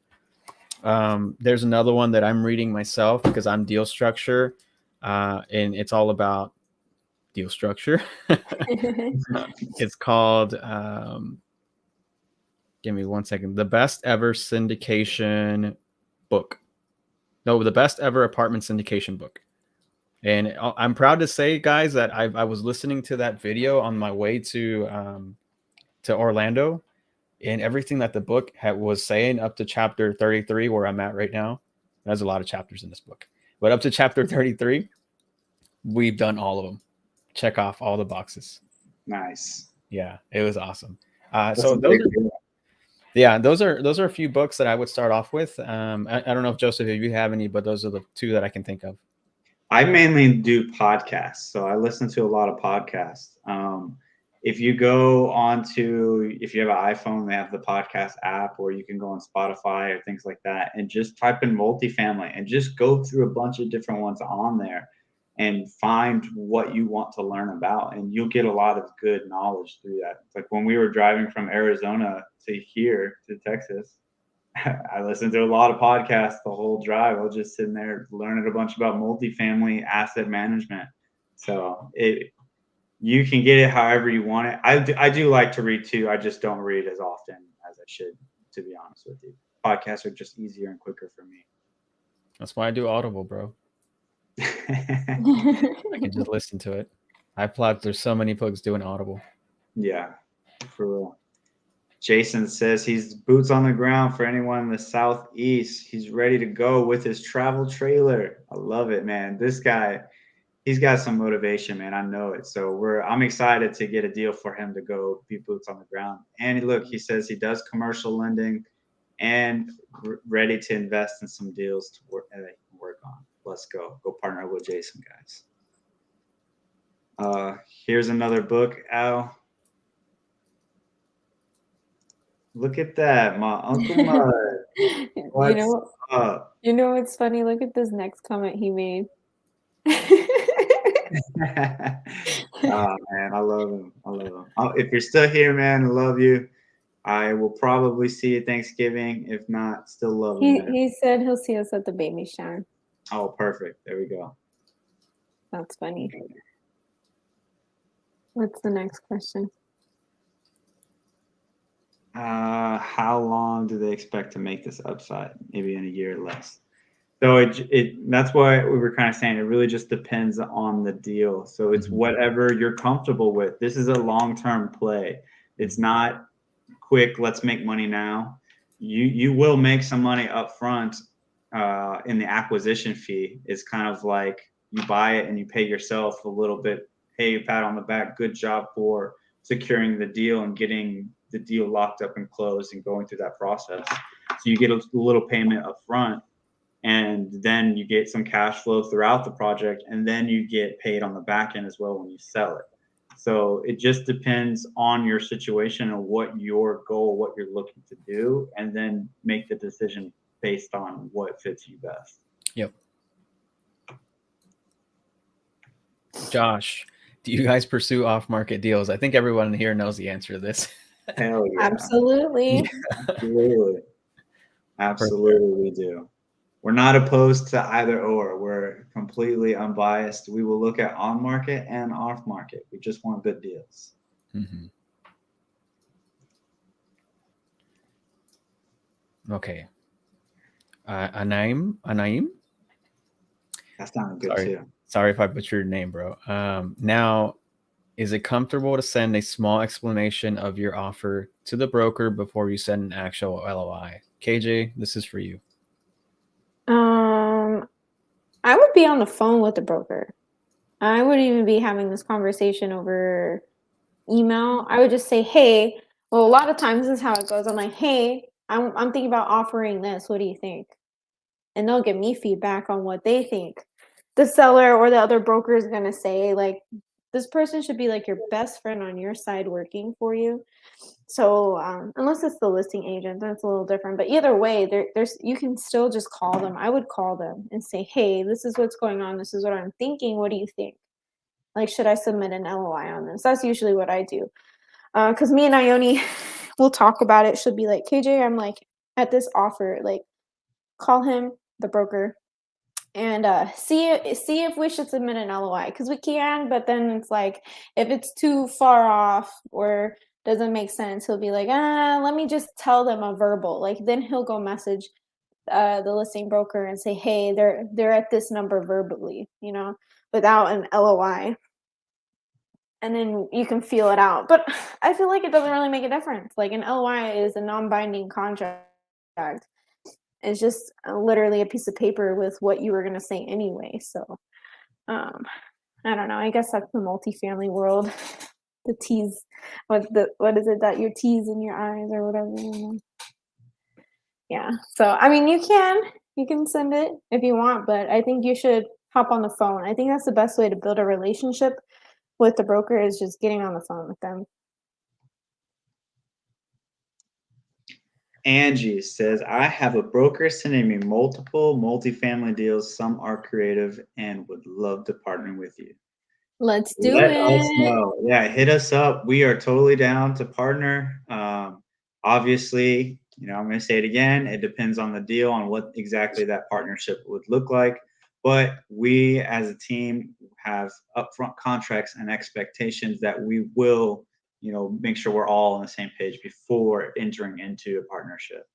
There's another one that I'm reading myself because I'm deal structure, and it's all about deal structure. It's called, give me 1 second, The Best Ever Syndication Book. No, The Best Ever Apartment Syndication Book. And I'm proud to say, guys, that I was listening to that video on my way to Orlando, and everything that the book was saying up to chapter 33, where I'm at right now. There's a lot of chapters in this book, but up to chapter 33, we've done all of them. Check off all the boxes. Nice. Yeah, it was awesome. So those are a few books that I would start off with. I don't know if Joseph, if you have any, but those are the two that I can think of. I mainly do podcasts, so I listen to a lot of podcasts. If you go onto, if you have an iPhone, they have the podcast app, or you can go on Spotify or things like that, and just type in multifamily and just go through a bunch of different ones on there and find what you want to learn about, and you'll get a lot of good knowledge through that. Like when we were driving from Arizona to here to Texas, I listened to a lot of podcasts the whole drive. I was just sitting there learning a bunch about multifamily asset management. So you can get it however you want it. I do like to read too. I just don't read as often as I should, to be honest with you. Podcasts are just easier and quicker for me. That's why I do Audible, bro. I can just listen to it. I applaud. There's so many folks doing Audible. Yeah, for real. Jason says he's boots on the ground for anyone in the Southeast. He's ready to go with his travel trailer. I love it, man. This guy, he's got some motivation, man. I know it. So I'm excited to get a deal for him to go be boots on the ground. And look, he says he does commercial lending and ready to invest in some deals to work on. Let's go partner with Jason, guys. Here's another book, Al. Look at that, my Uncle Mud. What's up? You know what's funny? Look at this next comment he made. Oh man, I love him. I love him. If you're still here, man, I love you. I will probably see you Thanksgiving. If not, still love him, man. He said he'll see us at the baby shower. Oh, perfect. There we go. That's funny. What's the next question? How long do they expect to make this upside? Maybe in a year or less. So that's why we were kind of saying it really just depends on the deal. So it's whatever you're comfortable with. This is a long-term play. It's not quick, let's make money now. You will make some money up front in the acquisition fee. It's kind of like you buy it and you pay yourself a little bit. Hey, pat on the back, good job for securing the deal and getting the deal locked up and closed and going through that process. So you get a little payment up front, and then you get some cash flow throughout the project, and then you get paid on the back end as well when you sell it. So it just depends on your situation and what your goal, what you're looking to do, and then make the decision based on what fits you best. Yep. Josh, do you guys pursue off-market deals? I think everyone here knows the answer to this. Hell yeah. Absolutely. Absolutely. Absolutely, we do. We're not opposed to either or. We're completely unbiased. We will look at on market and off market. We just want good deals. Mm-hmm. Okay. Anaim? That sounded good too. Sorry if I butchered your name, bro. Now, is it comfortable to send a small explanation of your offer to the broker before you send an actual LOI? KJ, this is for you. I would be on the phone with the broker. I wouldn't even be having this conversation over email. I would just say, hey, well, a lot of times this is how it goes. I'm like, hey, I'm thinking about offering this. What do you think? And they'll give me feedback on what they think. The seller or the other broker is going to say, like, this person should be like your best friend on your side working for you. So unless it's the listing agent, that's a little different. But either way, there's you can still just call them. I would call them and say, hey, this is what's going on. This is what I'm thinking. What do you think? Like, should I submit an LOI on this? That's usually what I do. Because me and Ione will talk about it. She'll be like, KJ, I'm like at this offer. Like, call him, the broker, and see if we should submit an LOI, because we can, but then it's like if it's too far off or doesn't make sense, he'll be like, let me just tell them a verbal. Like then he'll go message the listing broker and say, hey, they're at this number verbally, without an LOI. And then you can feel it out. But I feel like it doesn't really make a difference. Like an LOI is a non-binding contract. It's just literally a piece of paper with what you were going to say anyway. So, I don't know. I guess that's the multifamily world. The T's, what is it that your T's in your eyes or whatever. Yeah. So, I mean, you can send it if you want, but I think you should hop on the phone. I think that's the best way to build a relationship with the broker, is just getting on the phone with them. Angie says, I have a broker sending me multiple multifamily deals. Some are creative and would love to partner with you. Let's do Let us it. know. Yeah, hit us up. We are totally down to partner. Obviously, I'm going to say it again. It depends on the deal, on what exactly that partnership would look like. But we as a team have upfront contracts and expectations that we will, make sure we're all on the same page before entering into a partnership.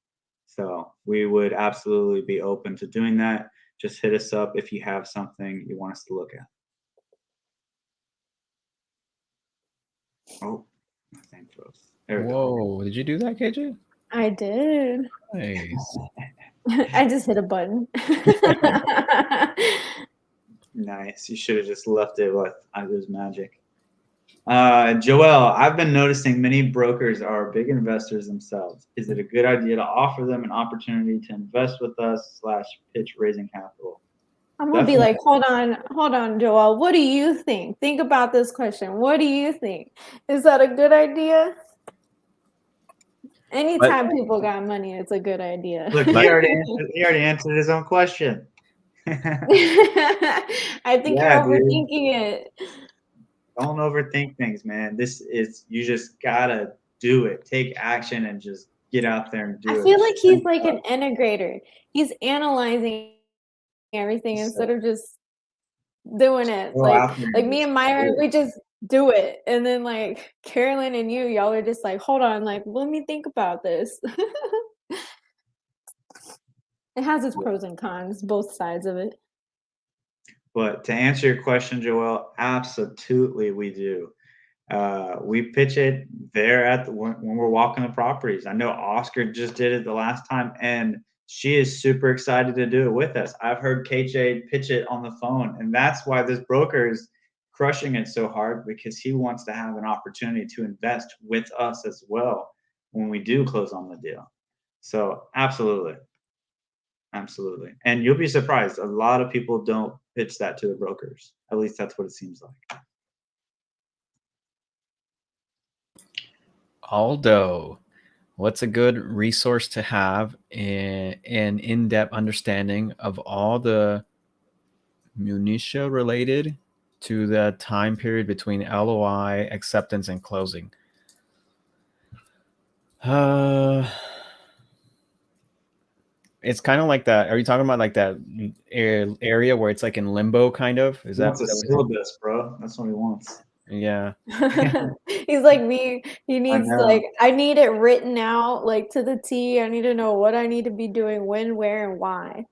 So we would absolutely be open to doing that. Just hit us up if you have something you want us to look at. Oh, my thing froze. There we go. Whoa, did you do that, KJ? I did. Nice. I just hit a button. Nice. You should have just left it with it was magic. Joel, I've been noticing many brokers are big investors themselves. Is it a good idea to offer them an opportunity to invest with us / pitch raising capital? I'm gonna be Definitely. like, hold on, Joel. What do you think? Think about this question. What do you think? Is that a good idea? Anytime people got money, it's a good idea. Look, he already answered his own question. I think you're Yeah, dude. overthinking it. Don't overthink things, man. You just gotta do it. Take action and just get out there and do it. I feel like he's like an integrator. He's analyzing everything instead of just doing it. Like me and Myron, we just do it. And then like Carolyn and y'all are just like, hold on, like, let me think about this. It has its pros and cons, both sides of it. But to answer your question, Joel, absolutely we do. We pitch it there when we're walking the properties. I know Oscar just did it the last time, and she is super excited to do it with us. I've heard KJ pitch it on the phone, and that's why this broker is crushing it so hard, because he wants to have an opportunity to invest with us as well when we do close on the deal. So absolutely. Absolutely. And you'll be surprised. A lot of people don't pitch that to the brokers. At least that's what it seems like. Aldo, what's a good resource to have an in-depth understanding of all the minutia related to the time period between LOI, acceptance, and closing? It's kind of like that. Are you talking about like that area where it's like in limbo, kind of? Is that That's a syllabus, bro. That's what he wants. Yeah. He's like me. He needs I need it written out like to the T. I need to know what I need to be doing, when, where, and why.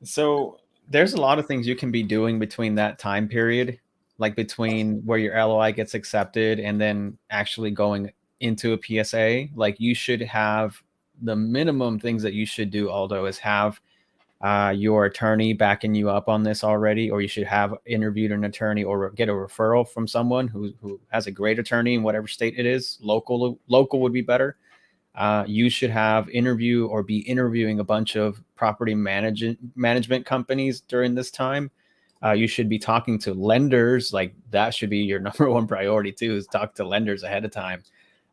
So there's a lot of things you can be doing between that time period, like between where your LOI gets accepted and then actually going into a PSA. Like you should have the minimum things that you should do, Aldo, is have your attorney backing you up on this already, or you should have interviewed an attorney or get a referral from someone who has a great attorney in whatever state it is. Local would be better. You should have be interviewing a bunch of property management companies during this time. You should be talking to lenders. Like that should be your number one priority too, is talk to lenders ahead of time.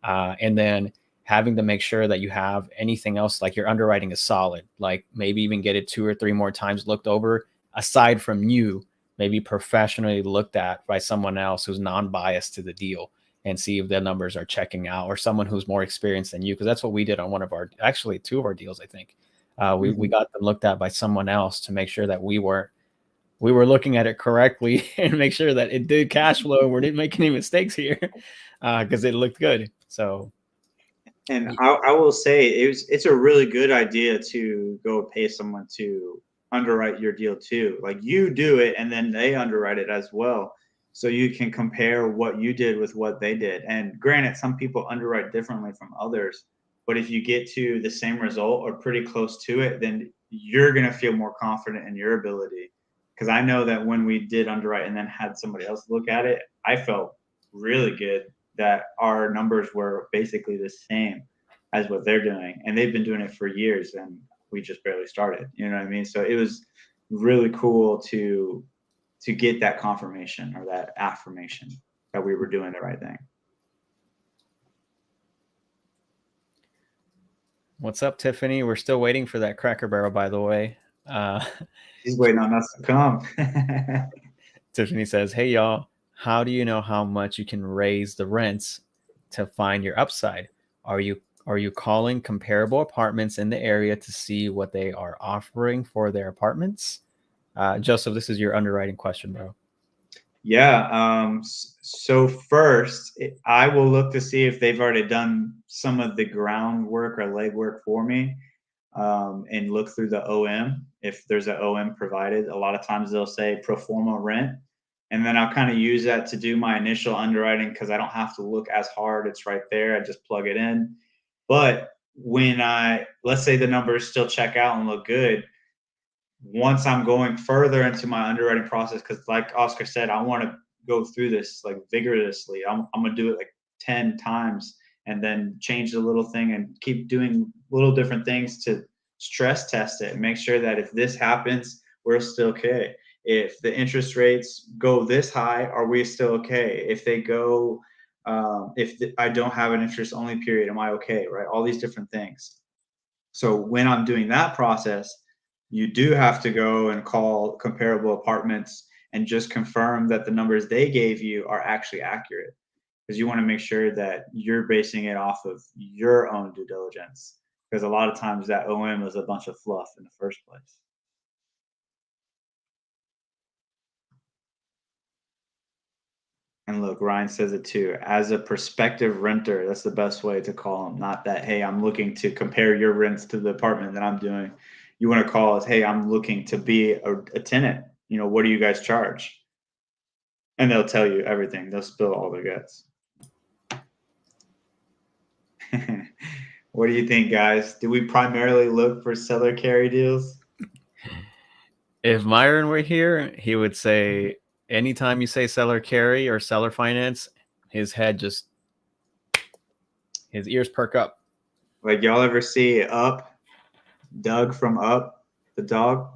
And then having to make sure that you have anything else, like your underwriting is solid, like maybe even get it 2 or 3 more times looked over, aside from you, maybe professionally looked at by someone else who's non-biased to the deal, and see if the numbers are checking out, or someone who's more experienced than you. Because that's what we did on actually 2 of our deals, I think. We got them looked at by someone else to make sure that we were looking at it correctly and make sure that it did cash flow and we didn't make any mistakes here, because it looked good. So. And I will say it's a really good idea to go pay someone to underwrite your deal too. Like you do it and then they underwrite it as well. So you can compare what you did with what they did. And granted, some people underwrite differently from others, but if you get to the same result or pretty close to it, then you're going to feel more confident in your ability. Because I know that when we did underwrite and then had somebody else look at it, I felt really good that our numbers were basically the same as what they're doing. And they've been doing it for years and we just barely started. You know what I mean? So really cool to get that confirmation or that affirmation that we were doing the right thing. What's up, Tiffany? We're still waiting for that Cracker Barrel, by the way. She's waiting on us to come. Tiffany says, "Hey y'all, how do you know how much you can raise the rents to find your upside? Are you calling comparable apartments in the area to see what they are offering for their apartments?" Joseph, this is your underwriting question, bro. Yeah. So first, I will look to see if they've already done some of the groundwork or legwork for me, and look through the OM. If there's an OM provided, a lot of times they'll say pro forma rent, and then I'll kind of use that to do my initial underwriting because I don't have to look as hard. It's right there. I just plug it in. But when let's say the numbers still check out and look good, once I'm going further into my underwriting process, because like Oscar said, I want to go through this like vigorously. I'm gonna do it like 10 times and then change the little thing and keep doing little different things to stress test it and make sure that if this happens, we're still okay. If the interest rates go this high, are we still okay? If they go, I don't have an interest only period, am I okay? Right? All these different things. So when I'm doing that process, you do have to go and call comparable apartments and just confirm that the numbers they gave you are actually accurate, because you want to make sure that you're basing it off of your own due diligence, because a lot of times that OM is a bunch of fluff in the first place. And look, Ryan says it too. As a prospective renter, that's the best way to call them. Not that, hey, I'm looking to compare your rents to the apartment that I'm doing. You want to call us, hey, I'm looking to be a tenant. You know, what do you guys charge? And they'll tell you everything. They'll spill all their guts. What do you think, guys? Do we primarily look for seller carry deals? If Myron were here, he would say anytime you say seller carry or seller finance, his ears perk up. Like, y'all ever see Up, Doug from Up, the dog?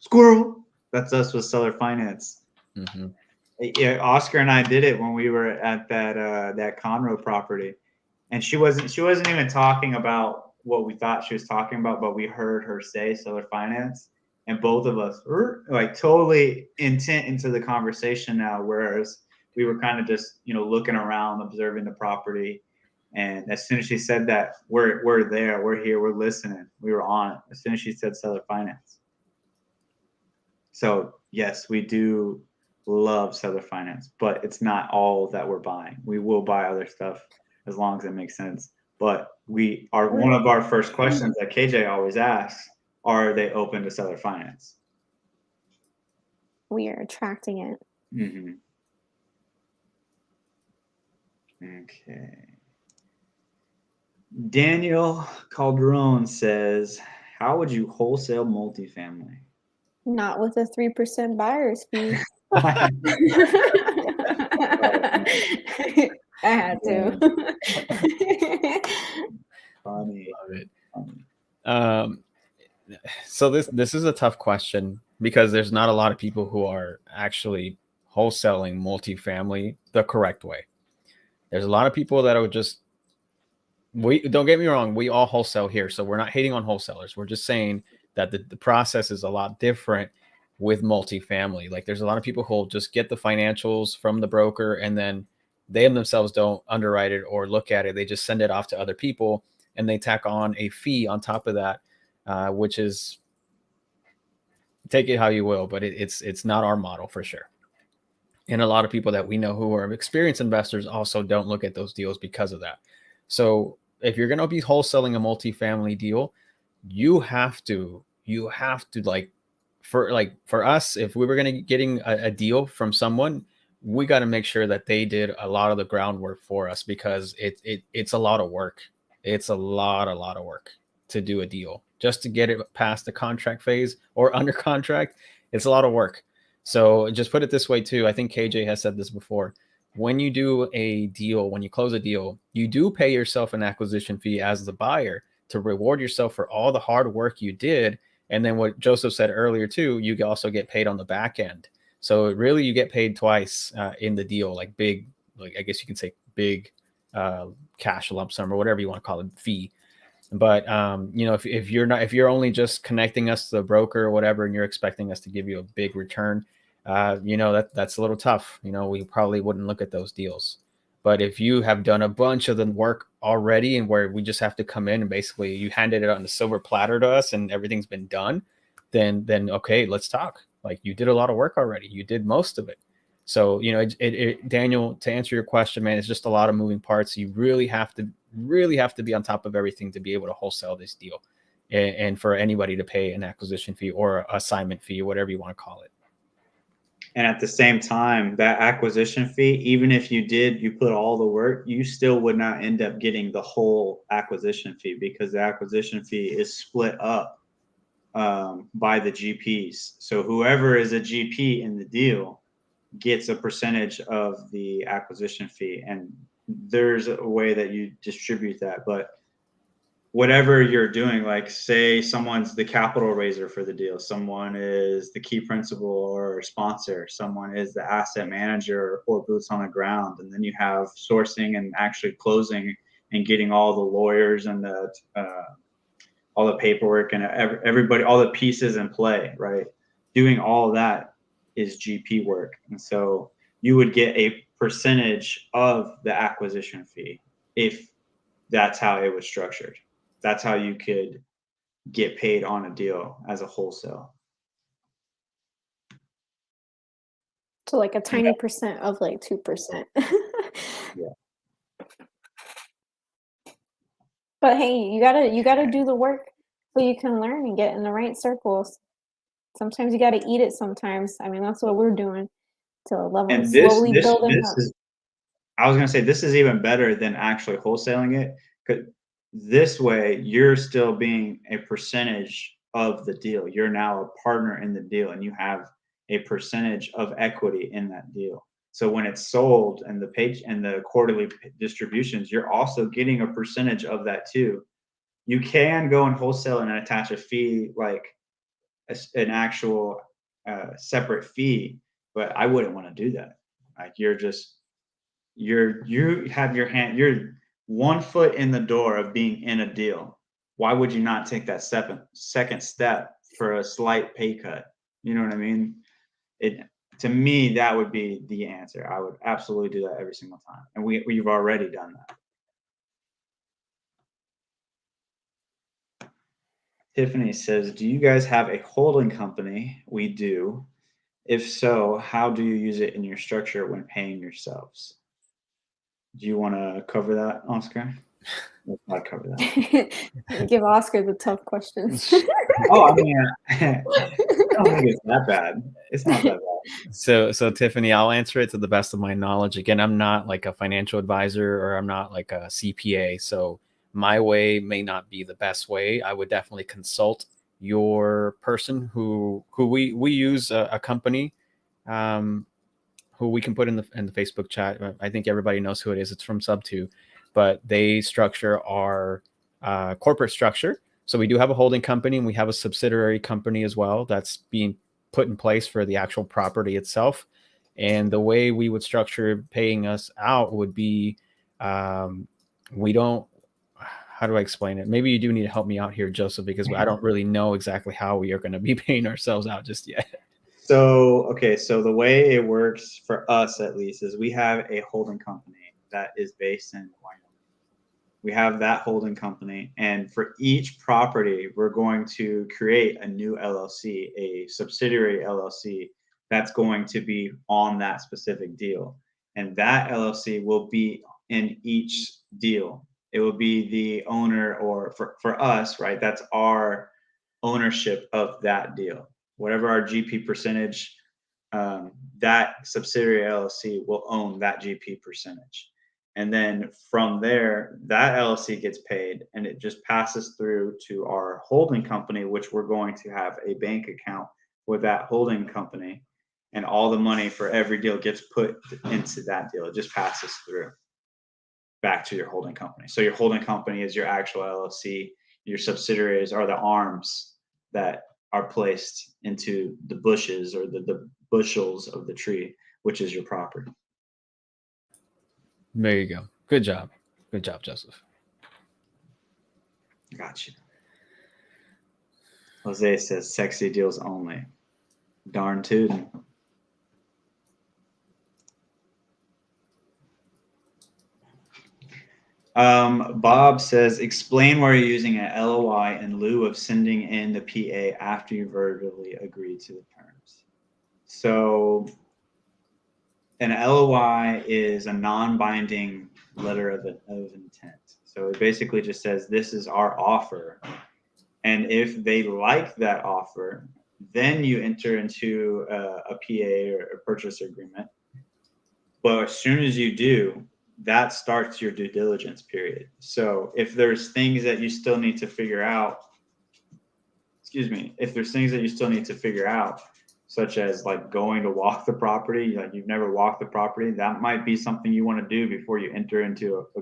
Squirrel. That's us with seller finance. Mm-hmm. Yeah, Oscar and I did it when we were at that Conroe property, and she wasn't even talking about what we thought she was talking about, but we heard her say seller finance, and both of us were like totally intent into the conversation now, whereas we were kind of just looking around, observing the property, and as soon as she said that, we're there, we're here, we're listening, we were on it. As soon as she said seller finance, so yes, we do love seller finance, but it's not all that we're buying. We will buy other stuff as long as it makes sense. But one of our first questions that KJ always asks, are they open to seller finance? We are attracting it. Mm-hmm. Okay. Daniel Calderon says, how would you wholesale multifamily? Not with a 3% buyer's fee. I had to. Funny. Love it. So this is a tough question because there's not a lot of people who are actually wholesaling multifamily the correct way. There's a lot of people that are just, we don't get me wrong, we all wholesale here, so we're not hating on wholesalers. We're just saying that the process is a lot different with multifamily. Like there's a lot of people who'll just get the financials from the broker and then they themselves don't underwrite it or look at it. They just send it off to other people and they tack on a fee on top of that, which is, take it how you will, but it's not our model for sure. And a lot of people that we know who are experienced investors also don't look at those deals because of that. So if you're going to be wholesaling a multifamily deal, you have to for us, if we were going to getting a deal from someone, we got to make sure that they did a lot of the groundwork for us, because it's a lot of work. It's a lot of work to do a deal just to get it past the contract phase or under contract. It's a lot of work. So just put it this way too. I think KJ has said this before. When you do a deal, when you close a deal, you do pay yourself an acquisition fee as the buyer to reward yourself for all the hard work you did. And then what Joseph said earlier too, you also get paid on the back end. So really, you get paid twice in the deal, like big, like I guess you can say big cash lump sum or whatever you want to call it, fee. But if you're only just connecting us to the broker or whatever, and you're expecting us to give you a big return, that's a little tough. We probably wouldn't look at those deals. But if you have done a bunch of the work already, and where we just have to come in and basically you handed it on the silver platter to us, and everything's been done, then okay, let's talk. Like, you did a lot of work already. You did most of it. So, Daniel, to answer your question, man, it's just a lot of moving parts. You really have to be on top of everything to be able to wholesale this deal, and for anybody to pay an acquisition fee or assignment fee, or whatever you want to call it. And at the same time, that acquisition fee, even if you put all the work, you still would not end up getting the whole acquisition fee, because the acquisition fee is split up by the GPs. So whoever is a GP in the deal gets a percentage of the acquisition fee, and there's a way that you distribute that. But whatever you're doing, like say someone's the capital raiser for the deal, someone is the key principal or sponsor, someone is the asset manager or boots on the ground, and then you have sourcing and actually closing and getting all the lawyers and all the paperwork and everybody, all the pieces in play, right? Doing all that is GP work. And so you would get a percentage of the acquisition fee if that's how it was structured. That's how you could get paid on a deal as a wholesale. So like a tiny percent of like 2%. Yeah. But hey, you gotta do the work so you can learn and get in the right circles. Sometimes you gotta eat it sometimes. I mean, that's what we're doing to level And slowly building this up. is, I was gonna say, this is even better than actually wholesaling it, because this way you're still being a percentage of the deal. You're now a partner in the deal, and you have a percentage of equity in that deal. So when it's sold and the page and the quarterly distributions, you're also getting a percentage of that too. You can go and wholesale and attach a fee, like an actual separate fee, but I wouldn't want to do that. Like, you have you're 1 foot in the door of being in a deal. Why would you not take that second step for a slight pay cut? You know what I mean? To me, that would be the answer. I would absolutely do that every single time, and we've already done that. Tiffany says, "Do you guys have a holding company?" We do. If so, how do you use it in your structure when paying yourselves? Do you want to cover that, Oscar? Let's not cover that. Give Oscar the tough questions. Oh, I mean, I don't think it's that bad. It's not that bad. So Tiffany, I'll answer it to the best of my knowledge. Again, I'm not like a financial advisor, or I'm not like a CPA. So my way may not be the best way. I would definitely consult your person who we use a company who we can put in the Facebook chat. I think everybody knows who it is. It's from Sub2, but they structure our corporate structure. So we do have a holding company, and we have a subsidiary company as well that's being put in place for the actual property itself. And the way we would structure paying us out would be, we don't, how do I explain it? Maybe you do need to help me out here, Joseph, because I don't really know exactly how we are going to be paying ourselves out just yet. So the way it works for us, at least, is we have a holding company that is based in Wyoming. We have that holding company, and for each property, we're going to create a new LLC, a subsidiary LLC that's going to be on that specific deal. And that LLC will be in each deal. It will be the owner, or for us, right? That's our ownership of that deal. Whatever our GP percentage, that subsidiary LLC will own that GP percentage. And then from there, that LLC gets paid, and it just passes through to our holding company, which we're going to have a bank account with that holding company. And all the money for every deal gets put into that deal. It just passes through back to your holding company. So your holding company is your actual LLC. Your subsidiaries are the arms that are placed into the bushes or the bushels of the tree, which is your property. There you go. Good job. Good job, Joseph. Gotcha. Jose says sexy deals only. Darn tootin'. Bob says, explain why you're using an LOI in lieu of sending in the PA after you verbally agreed to the terms. So an LOI is a non-binding letter of intent. So it basically just says, this is our offer. And if they like that offer, then you enter into a PA or a purchase agreement. But as soon as you do, that starts your due diligence period. So if there's things that you still need to figure out, if there's things that you still need to figure out, such as like going to walk the property, like you've never walked the property, that might be something you want to do before you enter into a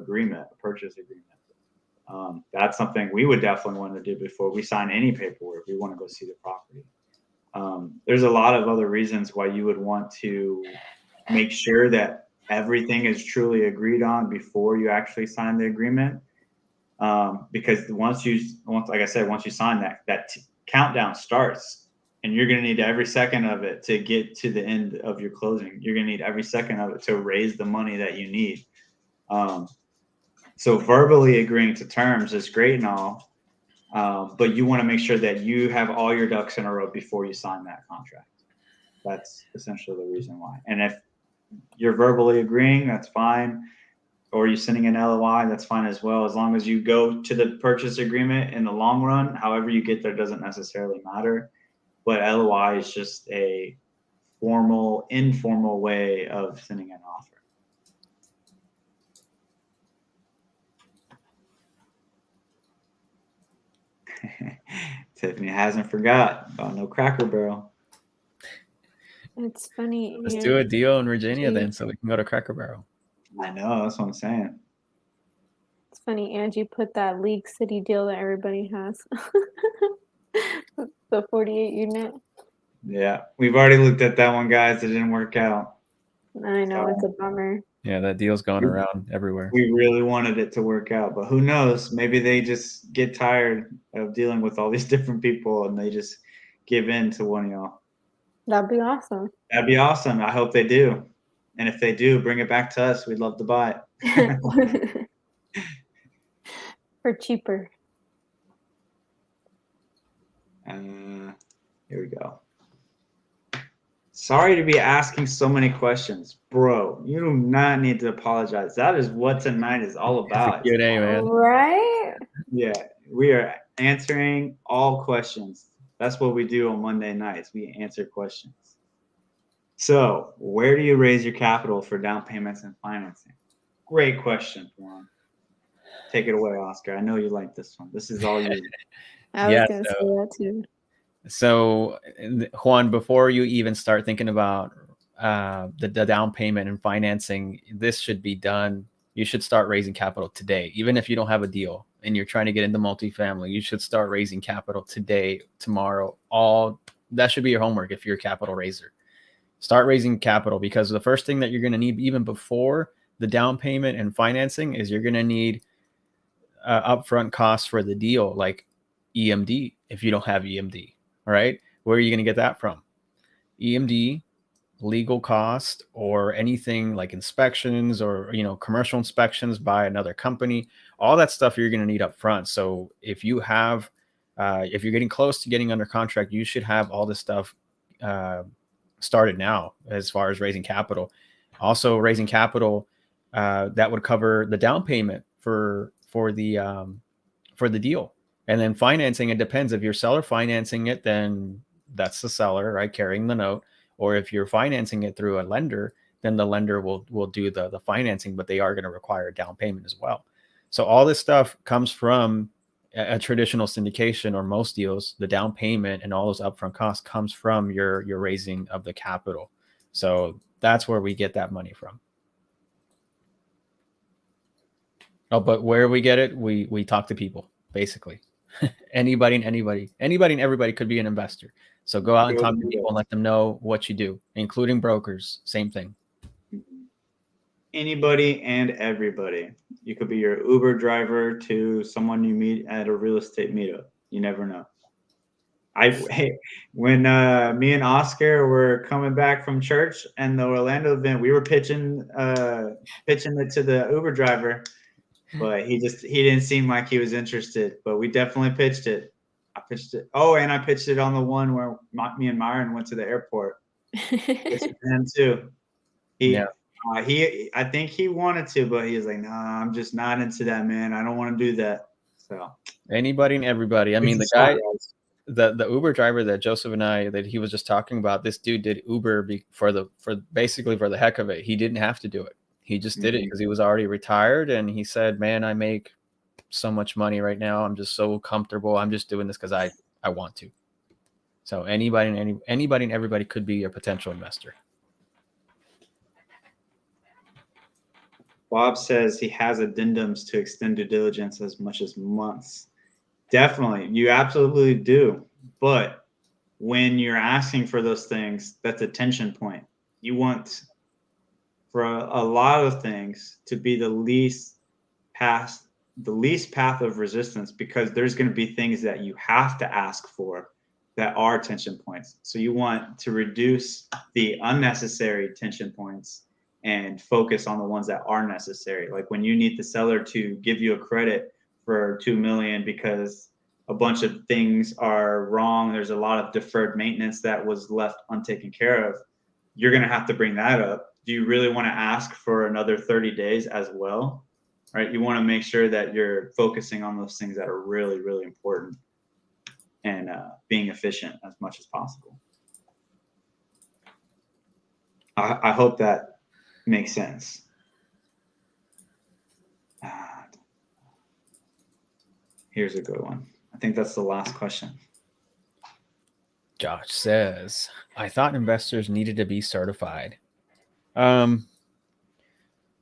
purchase agreement. That's something we would definitely want to do before we sign any paperwork. We want to go see the property. There's a lot of other reasons why you would want to make sure that everything is truly agreed on before you actually sign the agreement. Because once you sign that countdown starts, and you're going to need every second of it to get to the end of your closing. You're going to need every second of it to raise the money that you need. So verbally agreeing to terms is great and all, but you want to make sure that you have all your ducks in a row before you sign that contract. That's essentially the reason why. And if you're verbally agreeing, that's fine. Or you're sending an LOI, that's fine as well. As long as you go to the purchase agreement in the long run, however you get there doesn't necessarily matter. But LOI is just a informal way of sending an offer. Tiffany hasn't forgot about no Cracker Barrel. It's funny. Let's do a deal in Virginia then, so we can go to Cracker Barrel. I know, that's what I'm saying. It's funny, Angie put that League City deal that everybody has. The 48 unit. Yeah, we've already looked at that one, guys. It didn't work out. I know, it's a bummer. Yeah, that deal's going around everywhere. We really wanted it to work out, but who knows? Maybe they just get tired of dealing with all these different people and they just give in to one of y'all. That'd be awesome. That'd be awesome. I hope they do. And if they do, bring it back to us. We'd love to buy it. For cheaper. Here we go. Sorry to be asking so many questions. Bro, you do not need to apologize. That is what tonight is all about. Q&A, man. Right? Yeah, we are answering all questions. That's what we do on Monday nights. We answer questions. So, where do you raise your capital for down payments and financing? Great question, Juan. Take it away, Oscar. I know you like this one. This is all you. I was going to say that too. So, Juan, before you even start thinking about the down payment and financing, this should be done. You should start raising capital today. Even if you don't have a deal and you're trying to get into multifamily, you should start raising capital today, tomorrow. That should be your homework if you're a capital raiser. Start raising capital, because the first thing that you're going to need even before the down payment and financing is you're going to need upfront costs for the deal, like EMD, if you don't have EMD. All right. Where are you going to get that from? EMD, legal cost, or anything like inspections or, commercial inspections by another company, all that stuff you're going to need up front. So if you have, if you're getting close to getting under contract, you should have all this stuff started now as far as raising capital. Also raising capital that would cover the down payment for the deal. And then financing, it depends. If you're seller financing it, then that's the seller, right, carrying the note. Or if you're financing it through a lender, then the lender will do the financing, but they are going to require a down payment as well. So all this stuff comes from a traditional syndication, or most deals, the down payment and all those upfront costs comes from your raising of the capital. So that's where we get that money from. Oh, but where we get it, we talk to people, basically. Anybody and everybody could be an investor. So go out and Go talk to do people that. and let them know what you do, including brokers. Same thing. Anybody and everybody. You could be your Uber driver to someone you meet at a real estate meetup. You never know. When me and Oscar were coming back from church and the Orlando event, we were pitching it to the Uber driver, but he didn't seem like he was interested. But we definitely pitched it. I pitched it. Oh, and I pitched it on the one where me and Myron went to the airport. Pitched it to him too. Yeah. I think he wanted to, but he was like, "Nah, I'm just not into that, man. I don't want to do that." So Anybody and everybody. I mean, the guy, the Uber driver that Joseph and I that he was just talking about, this dude did Uber for basically for the heck of it. He didn't have to do it. He just did it because he was already retired, and he said, "Man, I make so much money right now. I'm just so comfortable. I'm just doing this because I want to." So anybody and everybody could be a potential investor. Bob says he has addendums to extend due diligence as much as months. Definitely, you absolutely do. But when you're asking for those things, that's a tension point. You want for a lot of things to be the least path of resistance, because there's going to be things that you have to ask for that are tension points. So you want to reduce the unnecessary tension points and focus on the ones that are necessary. Like when you need the seller to give you a credit for $2 million because a bunch of things are wrong, there's a lot of deferred maintenance that was left untaken care of, you're going to have to bring that up. Do you really want to ask for another 30 days as well? Right? You want to make sure that you're focusing on those things that are really, really important and being efficient as much as possible. I hope that makes sense. Here's a good one. I think that's the last question. Josh says, I thought investors needed to be certified. Again,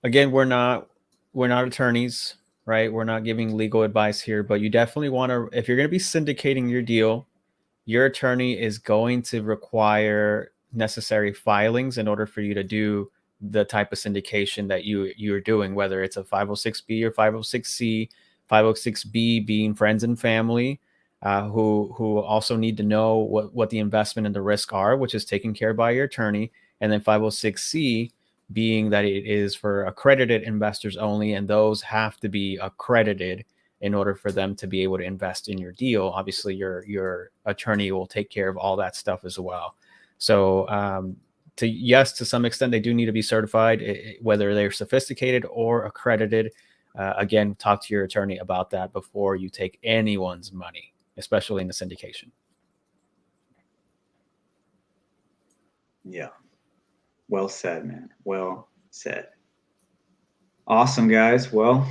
we're not attorneys, right? We're not giving legal advice here, but you definitely want to, if you're going to be syndicating your deal, your attorney is going to require necessary filings in order for you to do the type of syndication that you're doing, whether it's a 506B or 506C, 506B being friends and family, who also need to know what the investment and the risk are, which is taken care of by your attorney. And then 506C being that it is for accredited investors only, and those have to be accredited in order for them to be able to invest in your deal. Obviously, your attorney will take care of all that stuff as well. So to some extent, they do need to be certified, whether they're sophisticated or accredited. Again, talk to your attorney about that before you take anyone's money, especially in the syndication. Yeah. Well said, man. Well said. Awesome, guys. Well,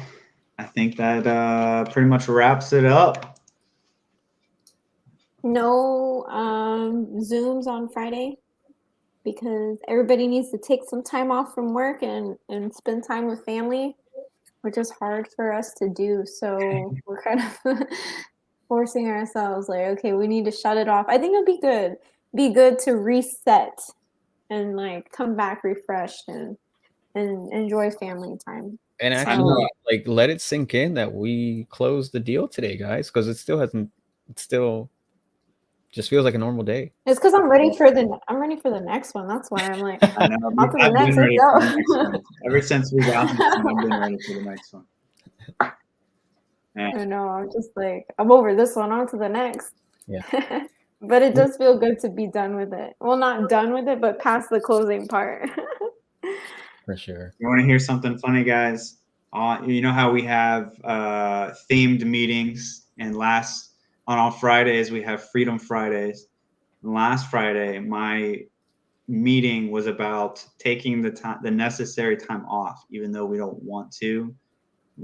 I think that pretty much wraps it up. No Zooms on Friday because everybody needs to take some time off from work and spend time with family, which is hard for us to do. So we're kind of forcing ourselves like, okay, we need to shut it off. I think it'll be good to reset and like come back refreshed and enjoy family time. And actually, like, let it sink in that we closed the deal today, guys, because it still just feels like a normal day. It's because I'm ready for the next one. That's why I'm like, I know, on to the I've next. been ready Let's for go. the next one. Ever since we got this one, I've been ready for the next one. I know. I'm just like, I'm over this one. On to the next. Yeah. But it does feel good to be done with it. Well, not done with it, but past the closing part. For sure. You want to hear something funny, guys? You know how we have themed meetings, and on Fridays we have Freedom Fridays. And last Friday, my meeting was about taking the necessary time off, even though we don't want to.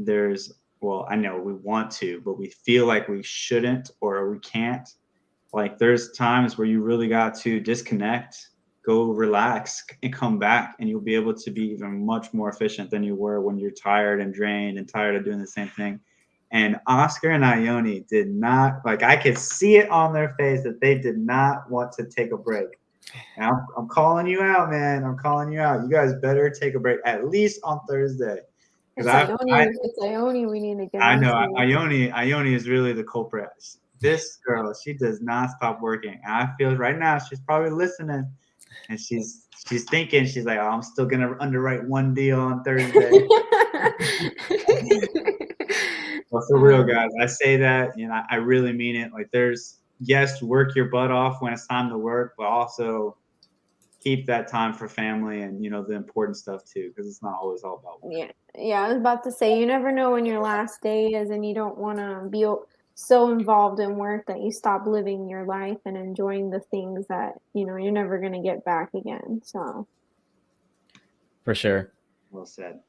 I know we want to, but we feel like we shouldn't or we can't. Like there's times where you really got to disconnect, go relax, and come back, and you'll be able to be even much more efficient than you were when you're tired and drained and tired of doing the same thing. And Oscar and Ione did not, like, I could see it on their face that they did not want to take a break. And I'm calling you out, man. I'm calling you out. You guys better take a break at least on Thursday. It's Because Ione we need to get I know into. Ione is really the culprit. This girl, she does not stop working. I feel right now she's probably listening, and she's thinking, she's like, oh, I'm still gonna underwrite one deal on Thursday. But for real, guys, I say that, and I really mean it. Like, there's, yes, work your butt off when it's time to work, but also keep that time for family and, you know, the important stuff too, because it's not always all about work. Yeah, I was about to say, you never know when your last day is, and you don't want to be so involved in work that you stop living your life and enjoying the things that, you know, you're never going to get back again. So, For sure. Well said.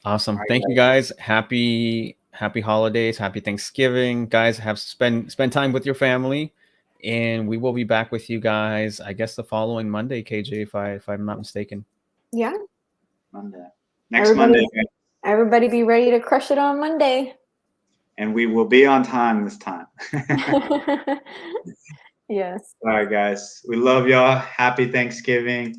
Awesome. Right, Thank you guys. Happy holidays. Happy Thanksgiving. Guys, have spend time with your family. And we will be back with you guys, I guess, the following Monday, KJ, if I'm not mistaken. yeah. Monday. Next Monday. Everybody be ready to crush it on Monday. And we will be on time this time. Yes. All right, guys. We love y'all. Happy Thanksgiving.